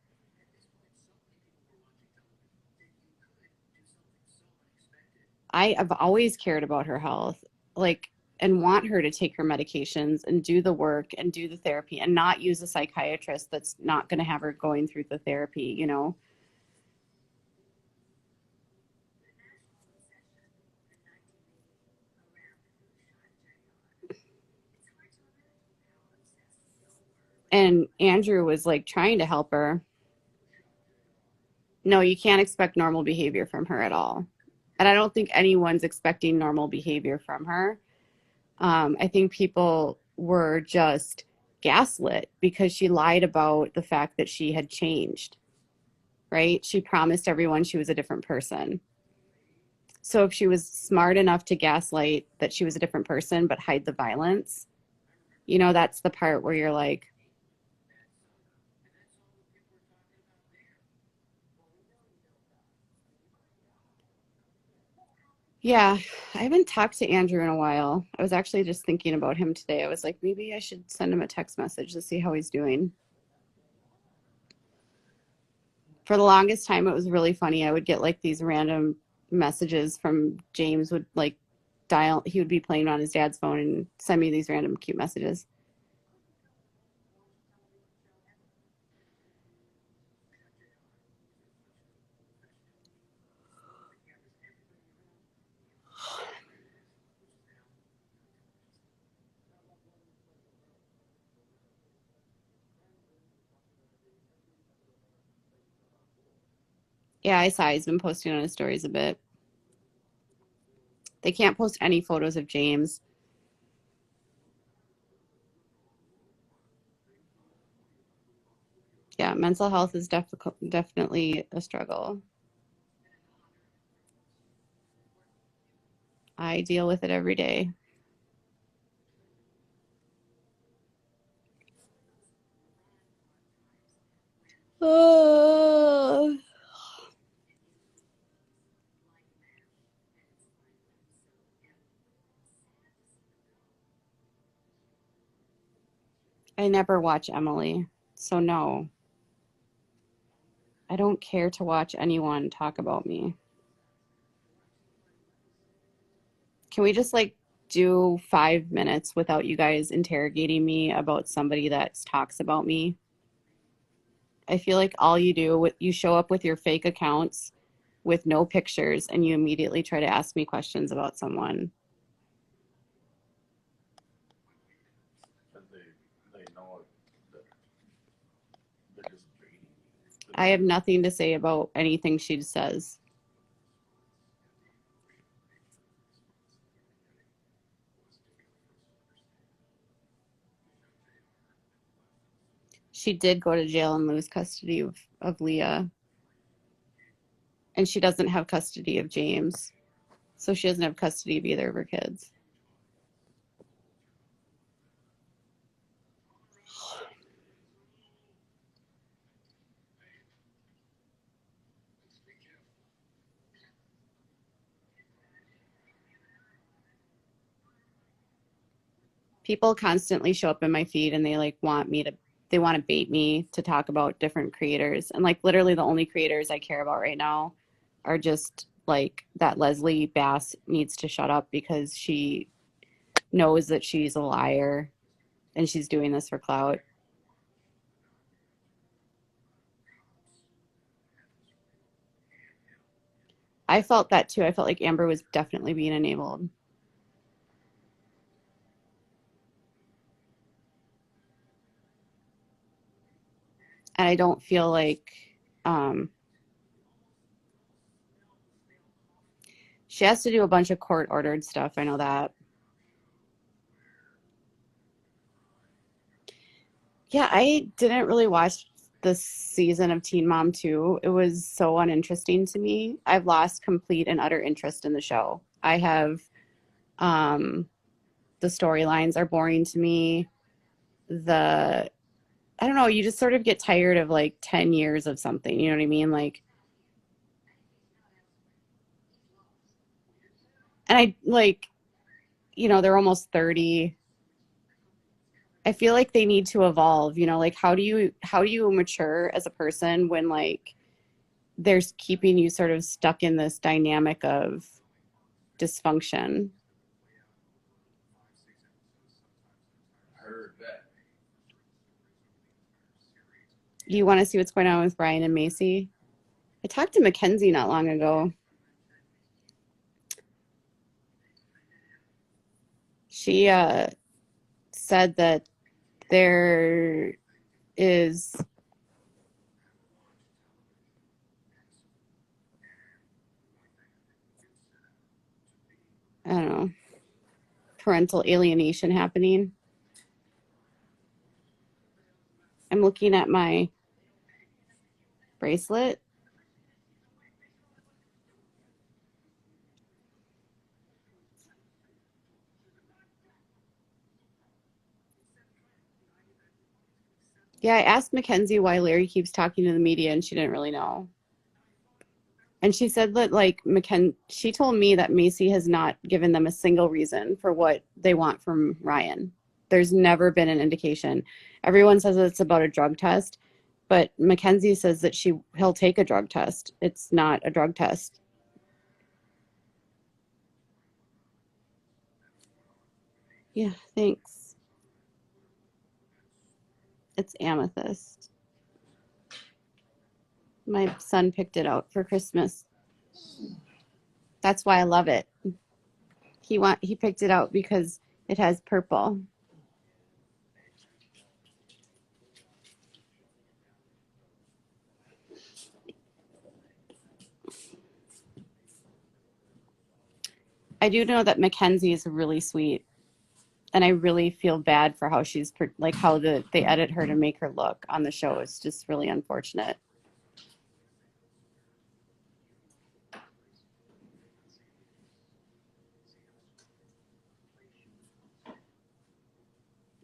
I have always cared about her health, like, and want her to take her medications and do the work and do the therapy and not use a psychiatrist that's not going to have her going through the therapy, you know? And Andrew was like trying to help her. No, you can't expect normal behavior from her at all. And I don't think anyone's expecting normal behavior from her. I think people were just gaslit because she lied about the fact that she had changed, right? She promised everyone she was a different person. So if she was smart enough to gaslight that she was a different person but hide the violence, you know, that's the part where you're like, yeah, I haven't talked to Andrew in a while. I was actually just thinking about him today. I was like, maybe I should send him a text message to see how he's doing. For the longest time, it was really funny. I would get like these random messages from James would like dial, he would be playing on his dad's phone and send me these random cute messages. Yeah, I saw he's been posting on his stories a bit. They can't post any photos of James. Yeah, mental health is definitely a struggle. I deal with it every day. Oh, I never watch Emily, so no, I don't care to watch anyone talk about me. Can we just like do 5 minutes without you guys interrogating me about somebody that talks about me? I feel like all you do, you show up with your fake accounts with no pictures and you immediately try to ask me questions about someone. Because they know that they're just baiting you. I have nothing to say about anything she says. She did go to jail and lose custody of Leah. And she doesn't have custody of James. So she doesn't have custody of either of her kids. People constantly show up in my feed and they like they want to bait me to talk about different creators. And like literally the only creators I care about right now are just like that Leslie Bass needs to shut up because she knows that she's a liar and she's doing this for clout. I felt that too. I felt like Amber was definitely being enabled. And I don't feel like she has to do a bunch of court ordered stuff. I know that. Yeah, I didn't really watch this season of Teen Mom 2. It was so uninteresting to me. I've lost complete and utter interest in the show. I have the storylines are boring to me. I don't know, you just sort of get tired of like 10 years of something, you know what I mean? Like, and I like, they're almost 30. I feel like they need to evolve, like how do you mature as a person when like there's keeping you sort of stuck in this dynamic of dysfunction. Heard that. Do you want to see what's going on with Ryan and Macy? I talked to Mackenzie not long ago. She said that there is, I don't know, parental alienation happening. I'm looking at my bracelet. Yeah, I asked Mackenzie why Larry keeps talking to the media, and she didn't really know. And she said that, like, she told me that Macy has not given them a single reason for what they want from Ryan. There's never been an indication. Everyone says it's about a drug test, but Mackenzie says that he'll take a drug test. It's not a drug test. Yeah, thanks. It's amethyst. My son picked it out for Christmas. That's why I love it. He picked it out because it has purple. I do know that Mackenzie is really sweet, and I really feel bad for how she's like how they edit her to make her look on the show. It's just really unfortunate.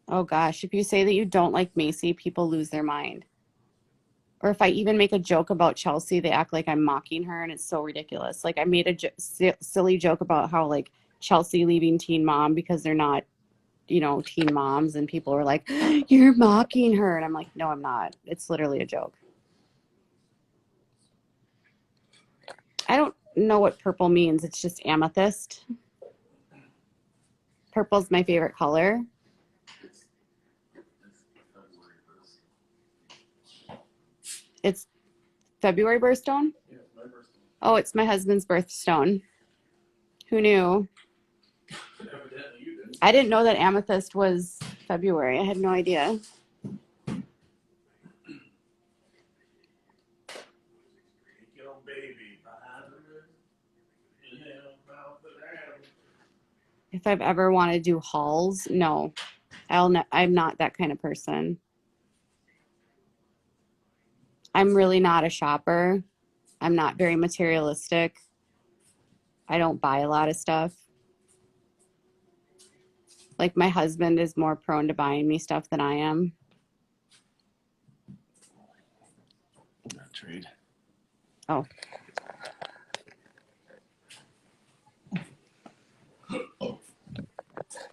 Oh gosh, if you say that you don't like Macy, people lose their mind. Or if I even make a joke about Chelsea, they act like I'm mocking her, and it's so ridiculous. Like I made a silly joke about how like Chelsea leaving Teen Mom because they're not, teen moms, and people are like, "You're mocking her," and I'm like, "No, I'm not. It's literally a joke." I don't know what purple means. It's just amethyst. Purple's my favorite color. It's February birthstone. Yeah, my birthday. Oh, it's my husband's birthstone. Who knew? Evidently you didn't. I didn't know that amethyst was February. I had no idea. Yo, baby, If I've ever wanted to do hauls, no. I'm not that kind of person. I'm really not a shopper. I'm not very materialistic. I don't buy a lot of stuff. Like my husband is more prone to buying me stuff than I am. Not trade. Oh.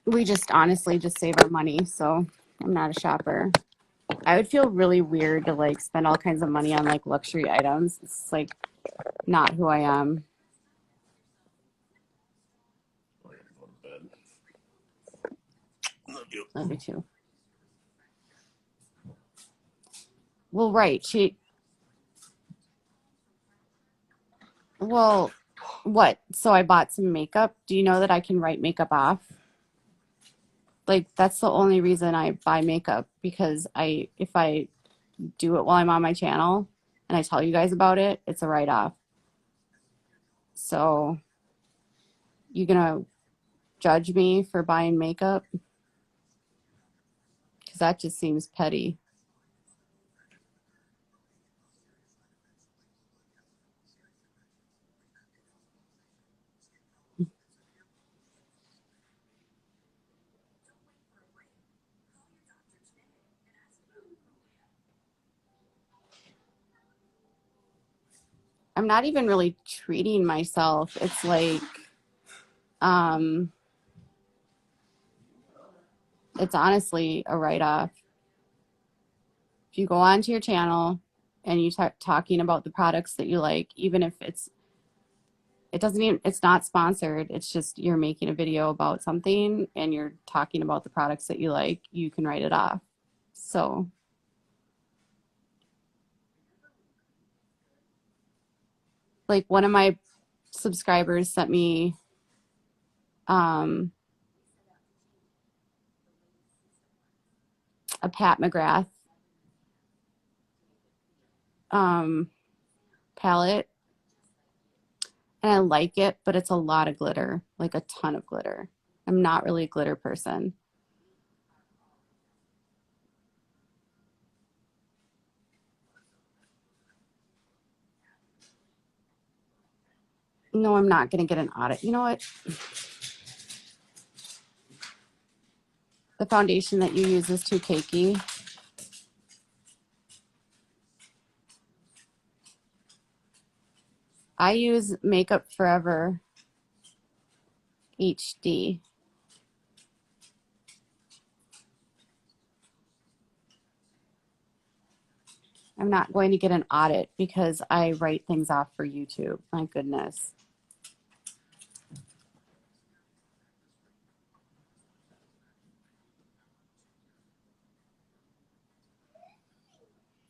We just honestly just save our money, so I'm not a shopper. I would feel really weird to like spend all kinds of money on like luxury items. It's like not who I am. I gotta go to bed. Love you. Love you too. Well, right. Well, what? So I bought some makeup. Do you know that I can write makeup off? Like that's the only reason I buy makeup because if I do it while I'm on my channel and I tell you guys about it, it's a write-off. So you gonna judge me for buying makeup? Because that just seems petty. I'm not even really treating myself. It's like, um, it's honestly a write-off. If you go onto your channel and you start talking about the products that you like, even if it's not sponsored. It's just you're making a video about something and you're talking about the products that you like, you can write it off. So like one of my subscribers sent me a Pat McGrath palette, and I like it, but it's a lot of glitter, like a ton of glitter. I'm not really a glitter person. No, I'm not going to get an audit. You know what? The foundation that you use is too cakey. I use Makeup Forever HD. I'm not going to get an audit because I write things off for YouTube. My goodness.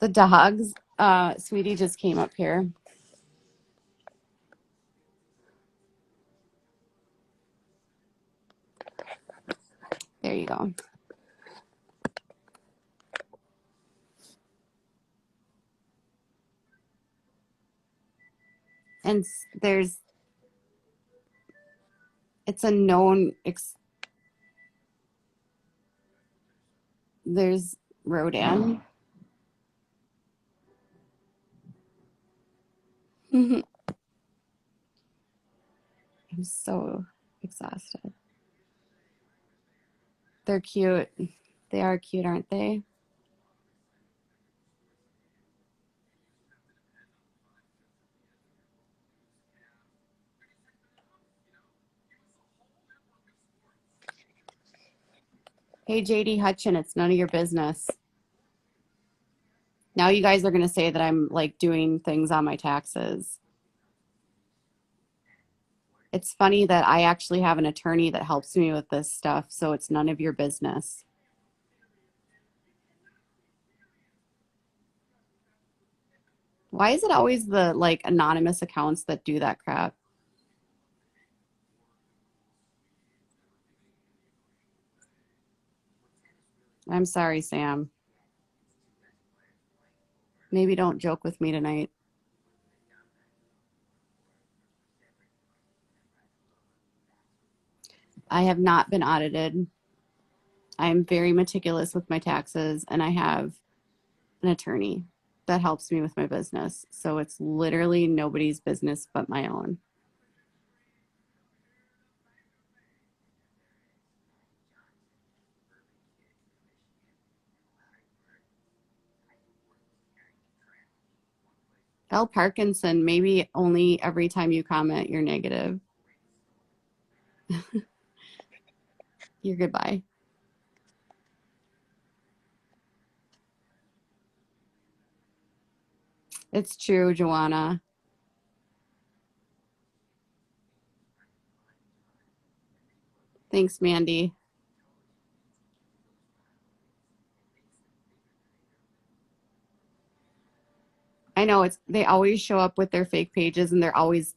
The dogs, Sweetie just came up here. There you go. And it's a known, there's Rodan. I'm so exhausted. They're cute. They are cute, aren't they? Hey, JD Hutchin, it's none of your business. Now you guys are going to say that I'm like doing things on my taxes. It's funny that I actually have an attorney that helps me with this stuff, so it's none of your business. Why is it always the like anonymous accounts that do that crap? I'm sorry, Sam. Maybe don't joke with me tonight. I have not been audited. I am very meticulous with my taxes, and I have an attorney that helps me with my business. So it's literally nobody's business but my own. L. Parkinson, maybe only every time you comment, you're negative. You're goodbye. It's true, Joanna. Thanks, Mandy. I know they always show up with their fake pages and they're always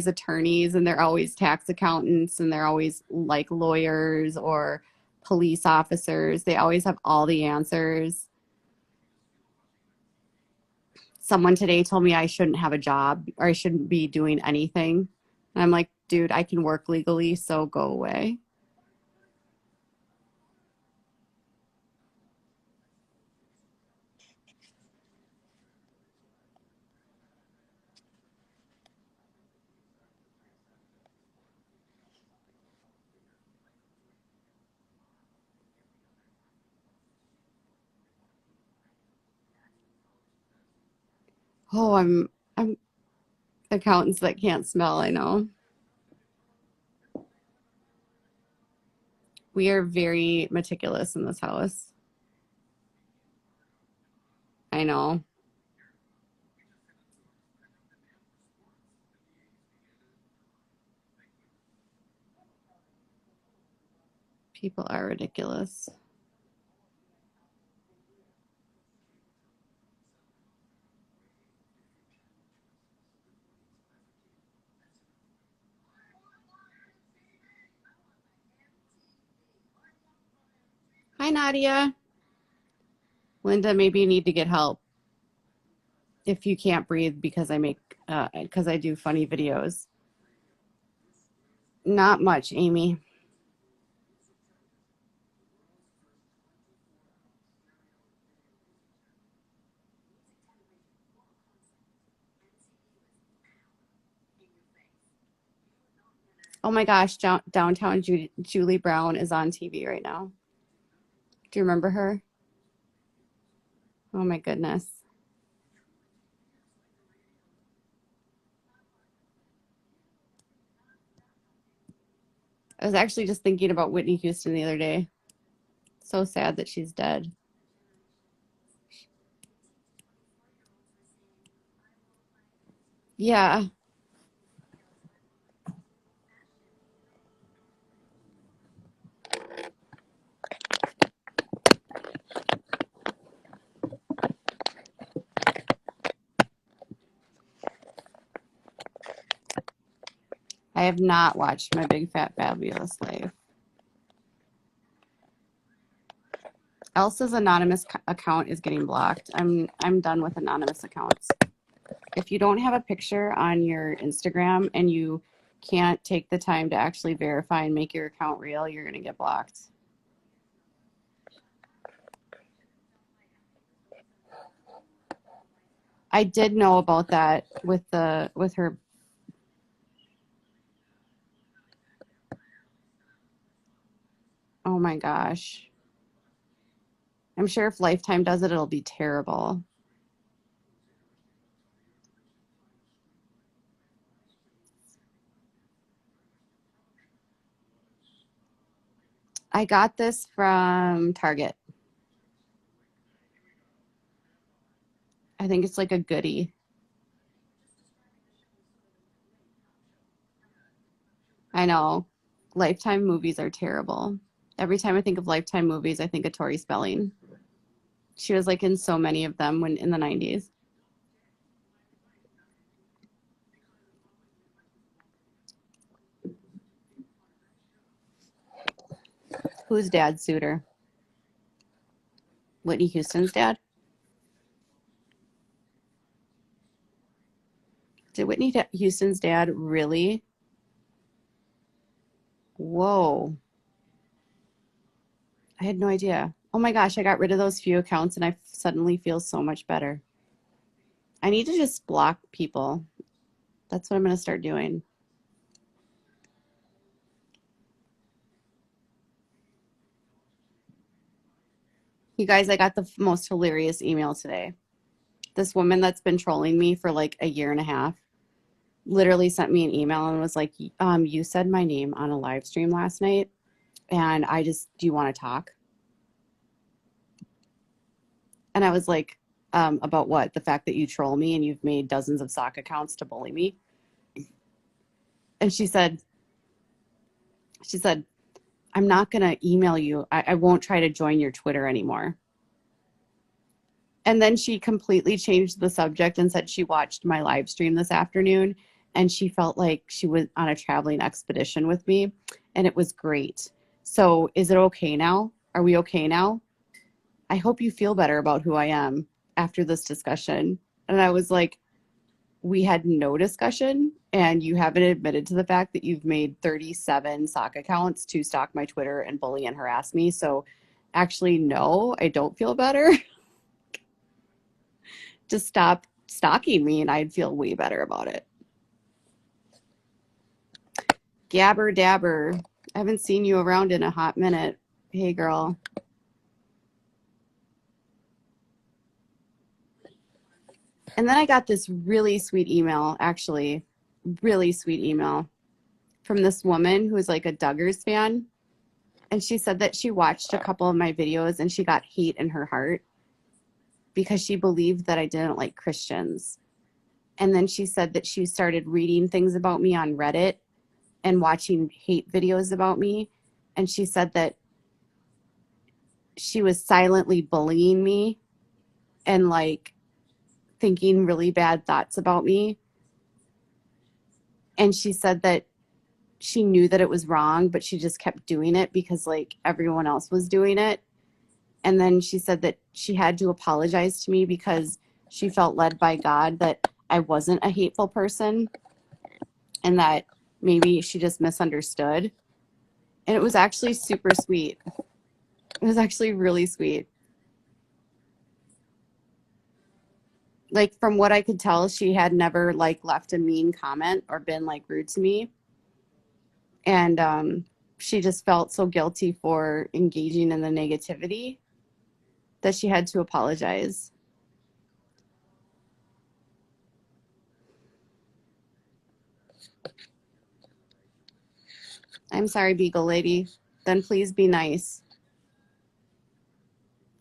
attorneys and they're always tax accountants and they're always like lawyers or police officers. They always have all the answers. Someone today told me I shouldn't have a job or I shouldn't be doing anything. And I'm like, dude, I can work legally, so go away. Oh, I'm accountants that can't smell, I know. We are very meticulous in this house. I know. People are ridiculous. Hi, Nadia. Linda, maybe you need to get help if you can't breathe because because I do funny videos. Not much, Amy. Oh my gosh, Downtown Julie Brown is on TV right now. Do you remember her? Oh my goodness. I was actually just thinking about Whitney Houston the other day. So sad that she's dead. Yeah. I have not watched My Big Fat Fabulous Life. Elsa's anonymous account is getting blocked. I'm done with anonymous accounts. If you don't have a picture on your Instagram and you can't take the time to actually verify and make your account real, you're going to get blocked. I did know about that with her. Oh my gosh. I'm sure if Lifetime does it, it'll be terrible. I got this from Target. I think it's like a goodie. I know. Lifetime movies are terrible. Every time I think of Lifetime movies, I think of Tori Spelling. She was like in so many of them when in the 90s. Who's dad's suitor? Whitney Houston's dad? Did Whitney Houston's dad really? Whoa. I had no idea. Oh my gosh, I got rid of those few accounts and I suddenly feel so much better. I need to just block people. That's what I'm going to start doing. You guys, I got the most hilarious email today. This woman that's been trolling me for like a year and a half literally sent me an email and was like, you said my name on a live stream last night, and do you want to talk? And I was like, about what? The fact that you troll me and you've made dozens of sock accounts to bully me? And she said, I'm not going to email you. I won't try to join your Twitter anymore. And then she completely changed the subject and said she watched my live stream this afternoon and she felt like she was on a traveling expedition with me, and it was great. So is it okay now? Are we okay now? I hope you feel better about who I am after this discussion. And I was like, we had no discussion, and you haven't admitted to the fact that you've made 37 sock accounts to stalk my Twitter and bully and harass me. So actually, no, I don't feel better. Just stop stalking me and I'd feel way better about it. Gabber Dabber, I haven't seen you around in a hot minute. Hey, girl. And then I got this really sweet email, actually, really sweet email from this woman who's like a Duggars fan. And she said that she watched a couple of my videos and she got hate in her heart because she believed that I didn't like Christians. And then she said that she started reading things about me on Reddit and watching hate videos about me. And she said that she was silently bullying me and like thinking really bad thoughts about me. And she said that she knew that it was wrong, but she just kept doing it because like everyone else was doing it. And then she said that she had to apologize to me because she felt led by God that I wasn't a hateful person and that maybe she just misunderstood. And it was actually super sweet. It was actually really sweet. Like from what I could tell, she had never like left a mean comment or been like rude to me. And she just felt so guilty for engaging in the negativity that she had to apologize. I'm sorry, Beagle Lady. Then please be nice.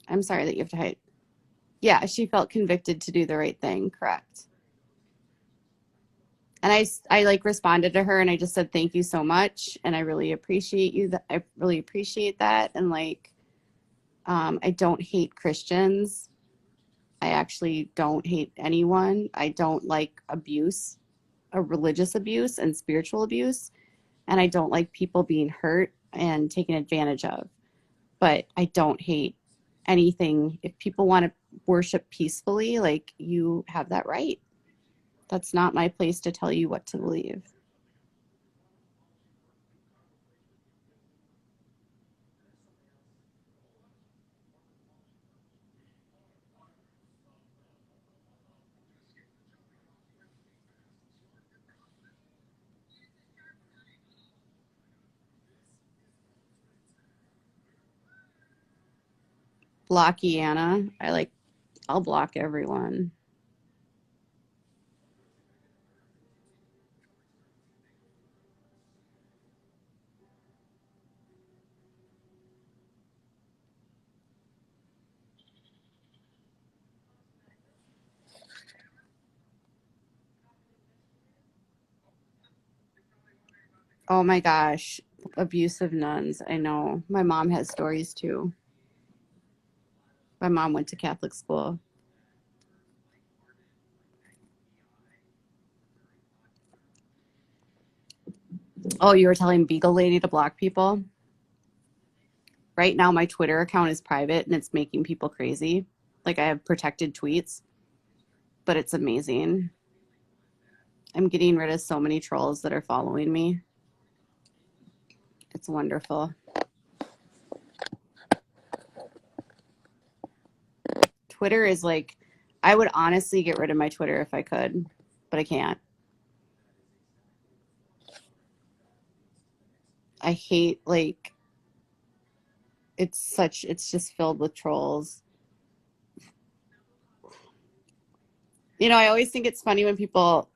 I'm sorry that you have to hide. Yeah, she felt convicted to do the right thing. Correct. And I like responded to her and I just said, thank you so much. And I really appreciate you. I really appreciate that. And like, I don't hate Christians. I actually don't hate anyone. I don't like abuse, religious abuse and spiritual abuse. And I don't like people being hurt and taken advantage of. But I don't hate anything. If people want to worship peacefully, like you have that right. That's not my place to tell you what to believe. Blockiana. I'll block everyone. Oh my gosh. Abusive nuns. I know. My mom has stories too. My mom went to Catholic school. Oh, you were telling Beagle Lady to block people? Right now, my Twitter account is private and it's making people crazy. Like, I have protected tweets, but it's amazing. I'm getting rid of so many trolls that are following me. It's wonderful. Twitter is like, I would honestly get rid of my Twitter if I could, but I can't. I hate, like, it's just filled with trolls. You know, I always think it's funny when people,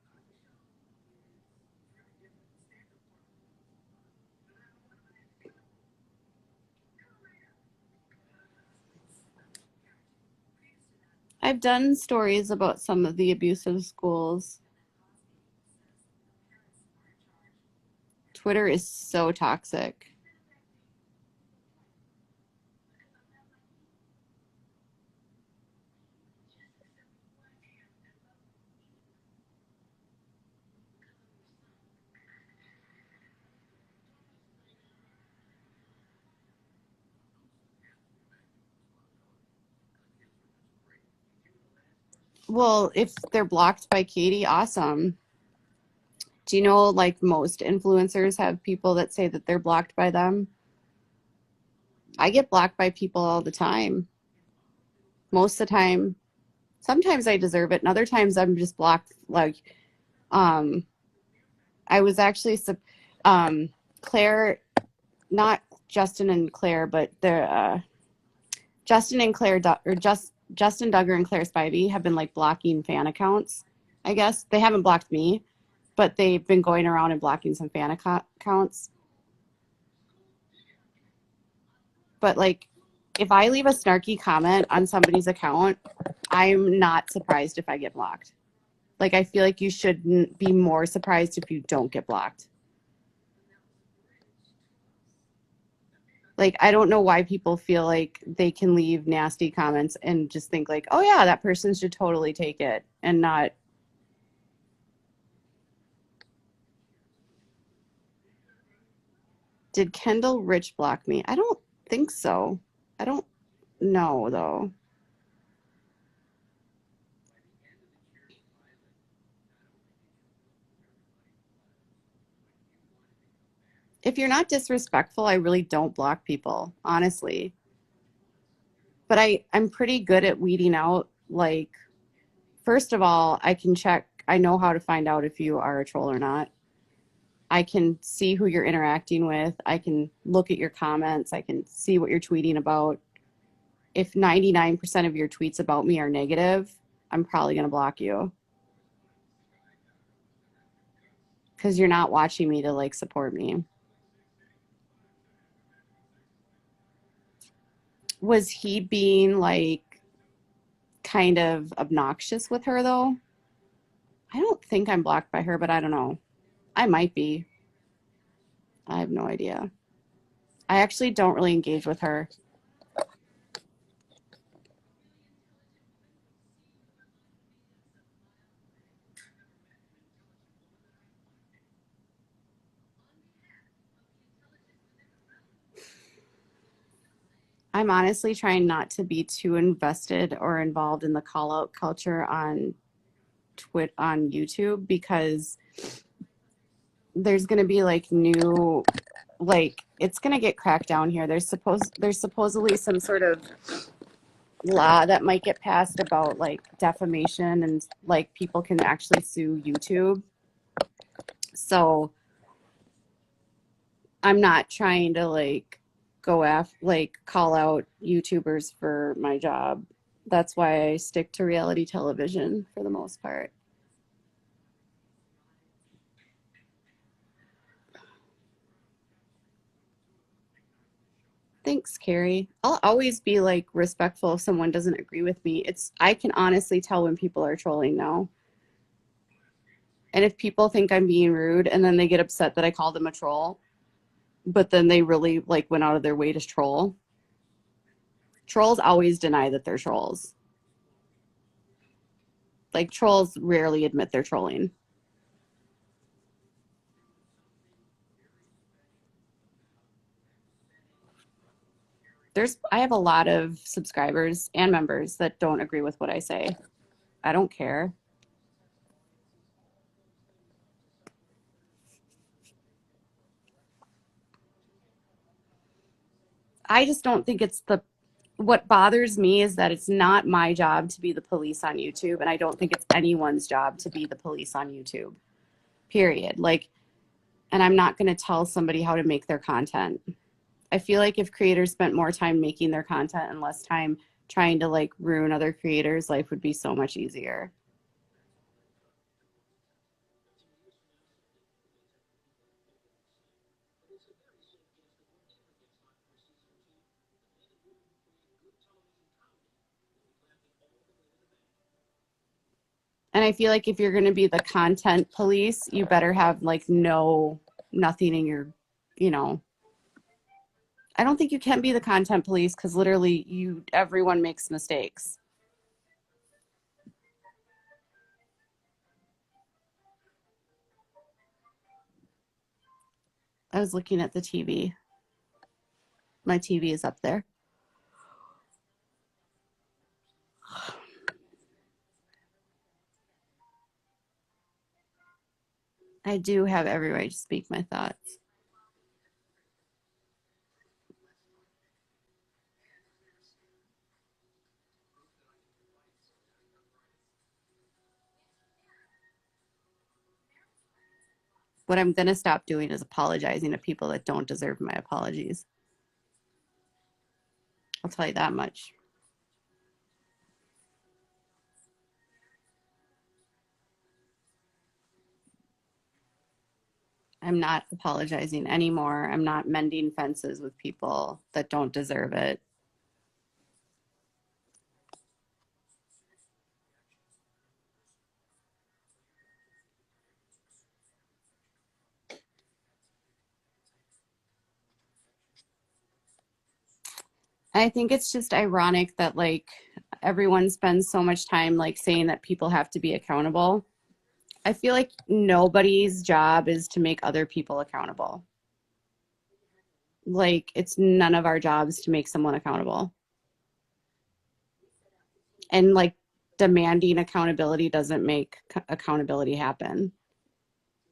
I've done stories about some of the abusive schools. Twitter is so toxic. Well, if they're blocked by Katie, awesome. Do you know, like, most influencers have people that say that they're blocked by them? I get blocked by people all the time. Most of the time, sometimes I deserve it, and other times I'm just blocked. Like, um, I was actually, Claire, not Justin and Claire, but Justin and Claire, or Justin Duggar and Claire Spivey have been like blocking fan accounts. I guess they haven't blocked me, but they've been going around and blocking some fan accounts. But like, if I leave a snarky comment on somebody's account, I'm not surprised if I get blocked. Like, I feel like you should be more surprised if you don't get blocked. Like, I don't know why people feel like they can leave nasty comments and just think like, oh yeah, that person should totally take it and not. Did Kendall Rich block me? I don't think so. I don't know though. If you're not disrespectful, I really don't block people, honestly. But I'm pretty good at weeding out, like, first of all, I can check, I know how to find out if you are a troll or not. I can see who you're interacting with. I can look at your comments. I can see what you're tweeting about. If 99% of your tweets about me are negative, I'm probably going to block you because you're not watching me to like support me. Was he being like kind of obnoxious with her though? I don't think I'm blocked by her, but I don't know. I might be. I have no idea. I actually don't really engage with her. I'm honestly trying not to be too invested or involved in the call out culture on on YouTube because there's going to be like new, like, it's going to get cracked down here. There's supposedly some sort of law that might get passed about like defamation and like people can actually sue YouTube. So I'm not trying to like go after, like, call out YouTubers for my job. That's why I stick to reality television for the most part. Thanks, Carrie. I'll always be like respectful if someone doesn't agree with me. I can honestly tell when people are trolling now. And if people think I'm being rude and then they get upset that I called them a troll, but then they really like went out of their way to troll. Trolls always deny that they're trolls. Like, trolls rarely admit they're trolling. I have a lot of subscribers and members that don't agree with what I say. I don't care. I just don't think it's the, what bothers me is that it's not my job to be the police on YouTube, and I don't think it's anyone's job to be the police on YouTube. Period. Like, and I'm not going to tell somebody how to make their content. I feel like if creators spent more time making their content and less time trying to like ruin other creators, life would be so much easier. And I feel like if you're going to be the content police, you better have like nothing in your, you know, I don't think you can be the content police because literally everyone makes mistakes. I was looking at the TV. My TV is up there. I do have every right to speak my thoughts. What I'm going to stop doing is apologizing to people that don't deserve my apologies. I'll tell you that much. I'm not apologizing anymore. I'm not mending fences with people that don't deserve it. I think it's just ironic that like everyone spends so much time like saying that people have to be accountable. I feel like nobody's job is to make other people accountable. Like it's none of our jobs to make someone accountable. And like demanding accountability doesn't make accountability happen.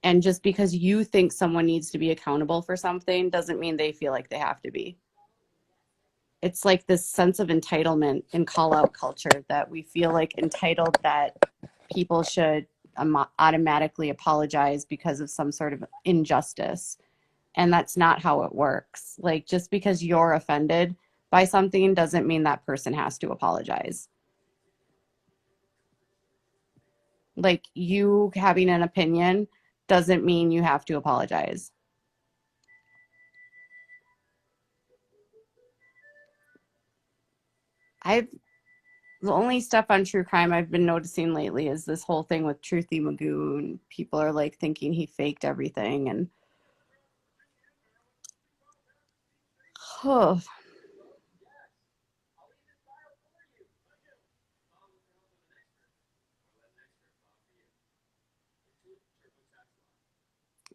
And just because you think someone needs to be accountable for something doesn't mean they feel like they have to be. It's like this sense of entitlement in call out culture that we feel like entitled that people should automatically apologize because of some sort of injustice. And that's not how it works. Like, just because you're offended by something doesn't mean that person has to apologize. Like, you having an opinion doesn't mean you have to apologize. I've The only stuff on true crime I've been noticing lately is this whole thing with Truthy Magoo, and people are like thinking he faked everything. And oh,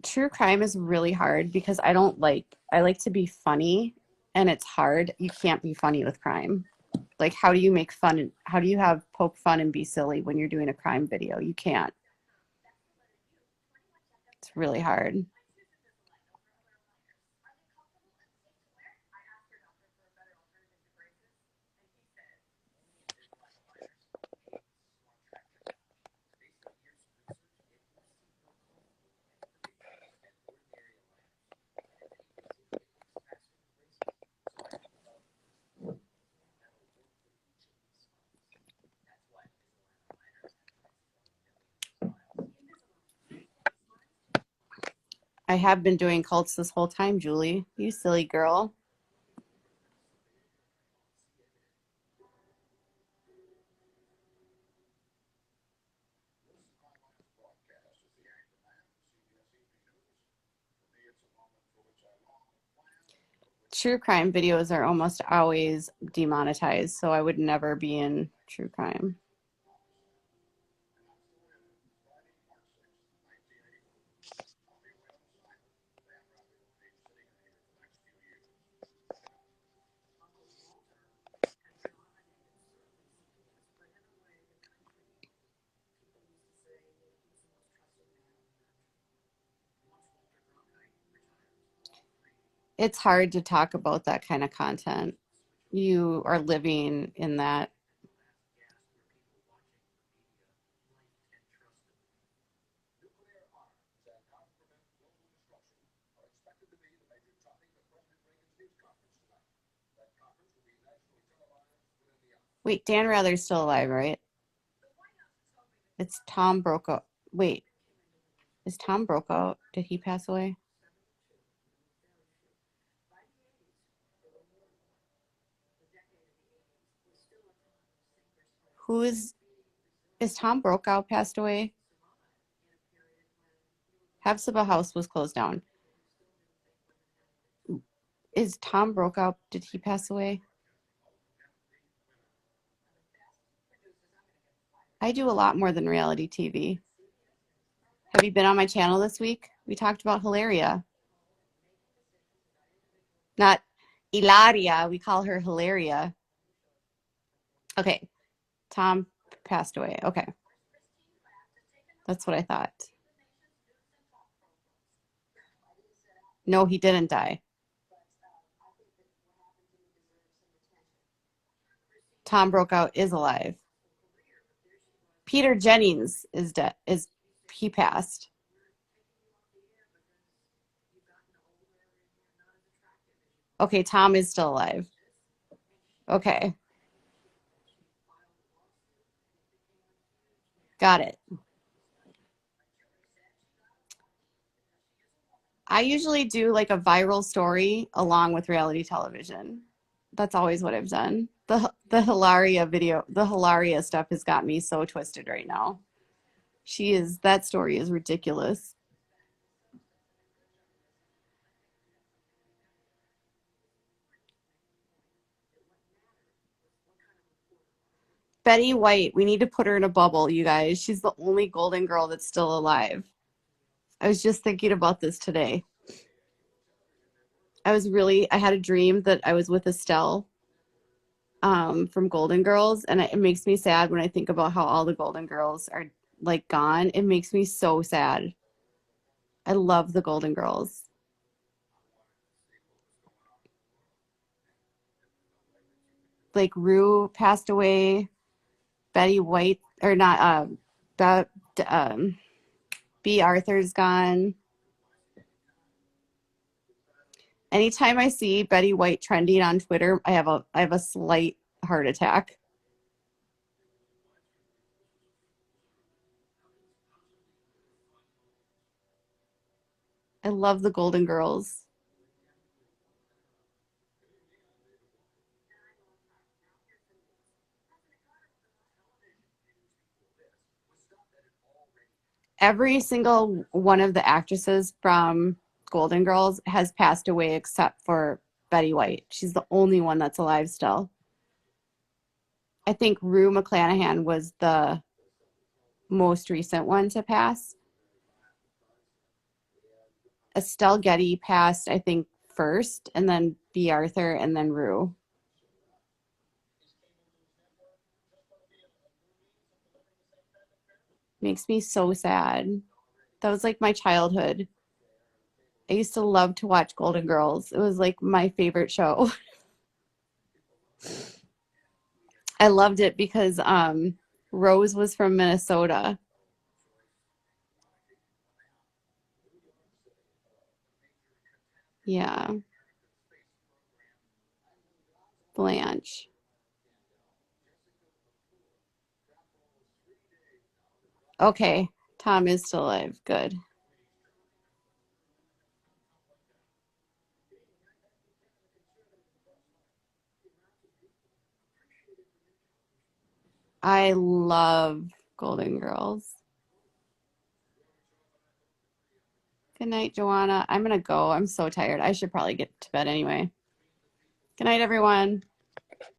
true crime is really hard because I like to be funny, and it's hard. You can't be funny with crime. Like, how do you make fun? How do you have poke fun and be silly when you're doing a crime video? You can't. It's really hard. I have been doing cults this whole time, Julie. You silly girl. True crime videos are almost always demonetized, so I would never be in true crime. It's hard to talk about that kind of content you are living in that. Wait, Dan Rather's still alive, right? It's Tom Brokaw. Wait, is Tom Brokaw? Did he pass away? Who is Tom Brokaw passed away? Hephzibah House was closed down. Is Tom Brokaw, did he pass away? I do a lot more than reality TV. Have you been on my channel this week? We talked about Hilaria. Not Ilaria, we call her Hilaria. Okay, Tom passed away. Okay, that's what I thought. No, he didn't die. Tom Brokaw is alive. Peter Jennings is dead. He passed? Okay, Tom is still alive. Okay, got it. I usually do like a viral story along with reality television. That's always what I've done. The Hilaria video, the Hilaria stuff has got me so twisted right now. That story is ridiculous. Betty White, we need to put her in a bubble, you guys. She's the only Golden Girl that's still alive. I was just thinking about this today. I had a dream that I was with Estelle from Golden Girls, and it makes me sad when I think about how all the Golden Girls are like gone. It makes me so sad. I love the Golden Girls. Like Rue passed away, Betty White or not B. Arthur's gone. Anytime I see Betty White trending on Twitter, I have a slight heart attack. I love the Golden Girls. Every single one of the actresses from Golden Girls has passed away except for Betty White. She's the only one that's alive still. I think Rue McClanahan was the most recent one to pass. Estelle Getty passed, I think, first, and then B. Arthur, and then Rue. Makes me so sad. That was like my childhood. I used to love to watch Golden Girls. It was like my favorite show. I loved it because Rose was from Minnesota. Yeah, Blanche. Okay, Tom is still alive. Good. I love Golden Girls. Good night, Joanna. I'm gonna go. I'm so tired. I should probably get to bed anyway. Good night, everyone.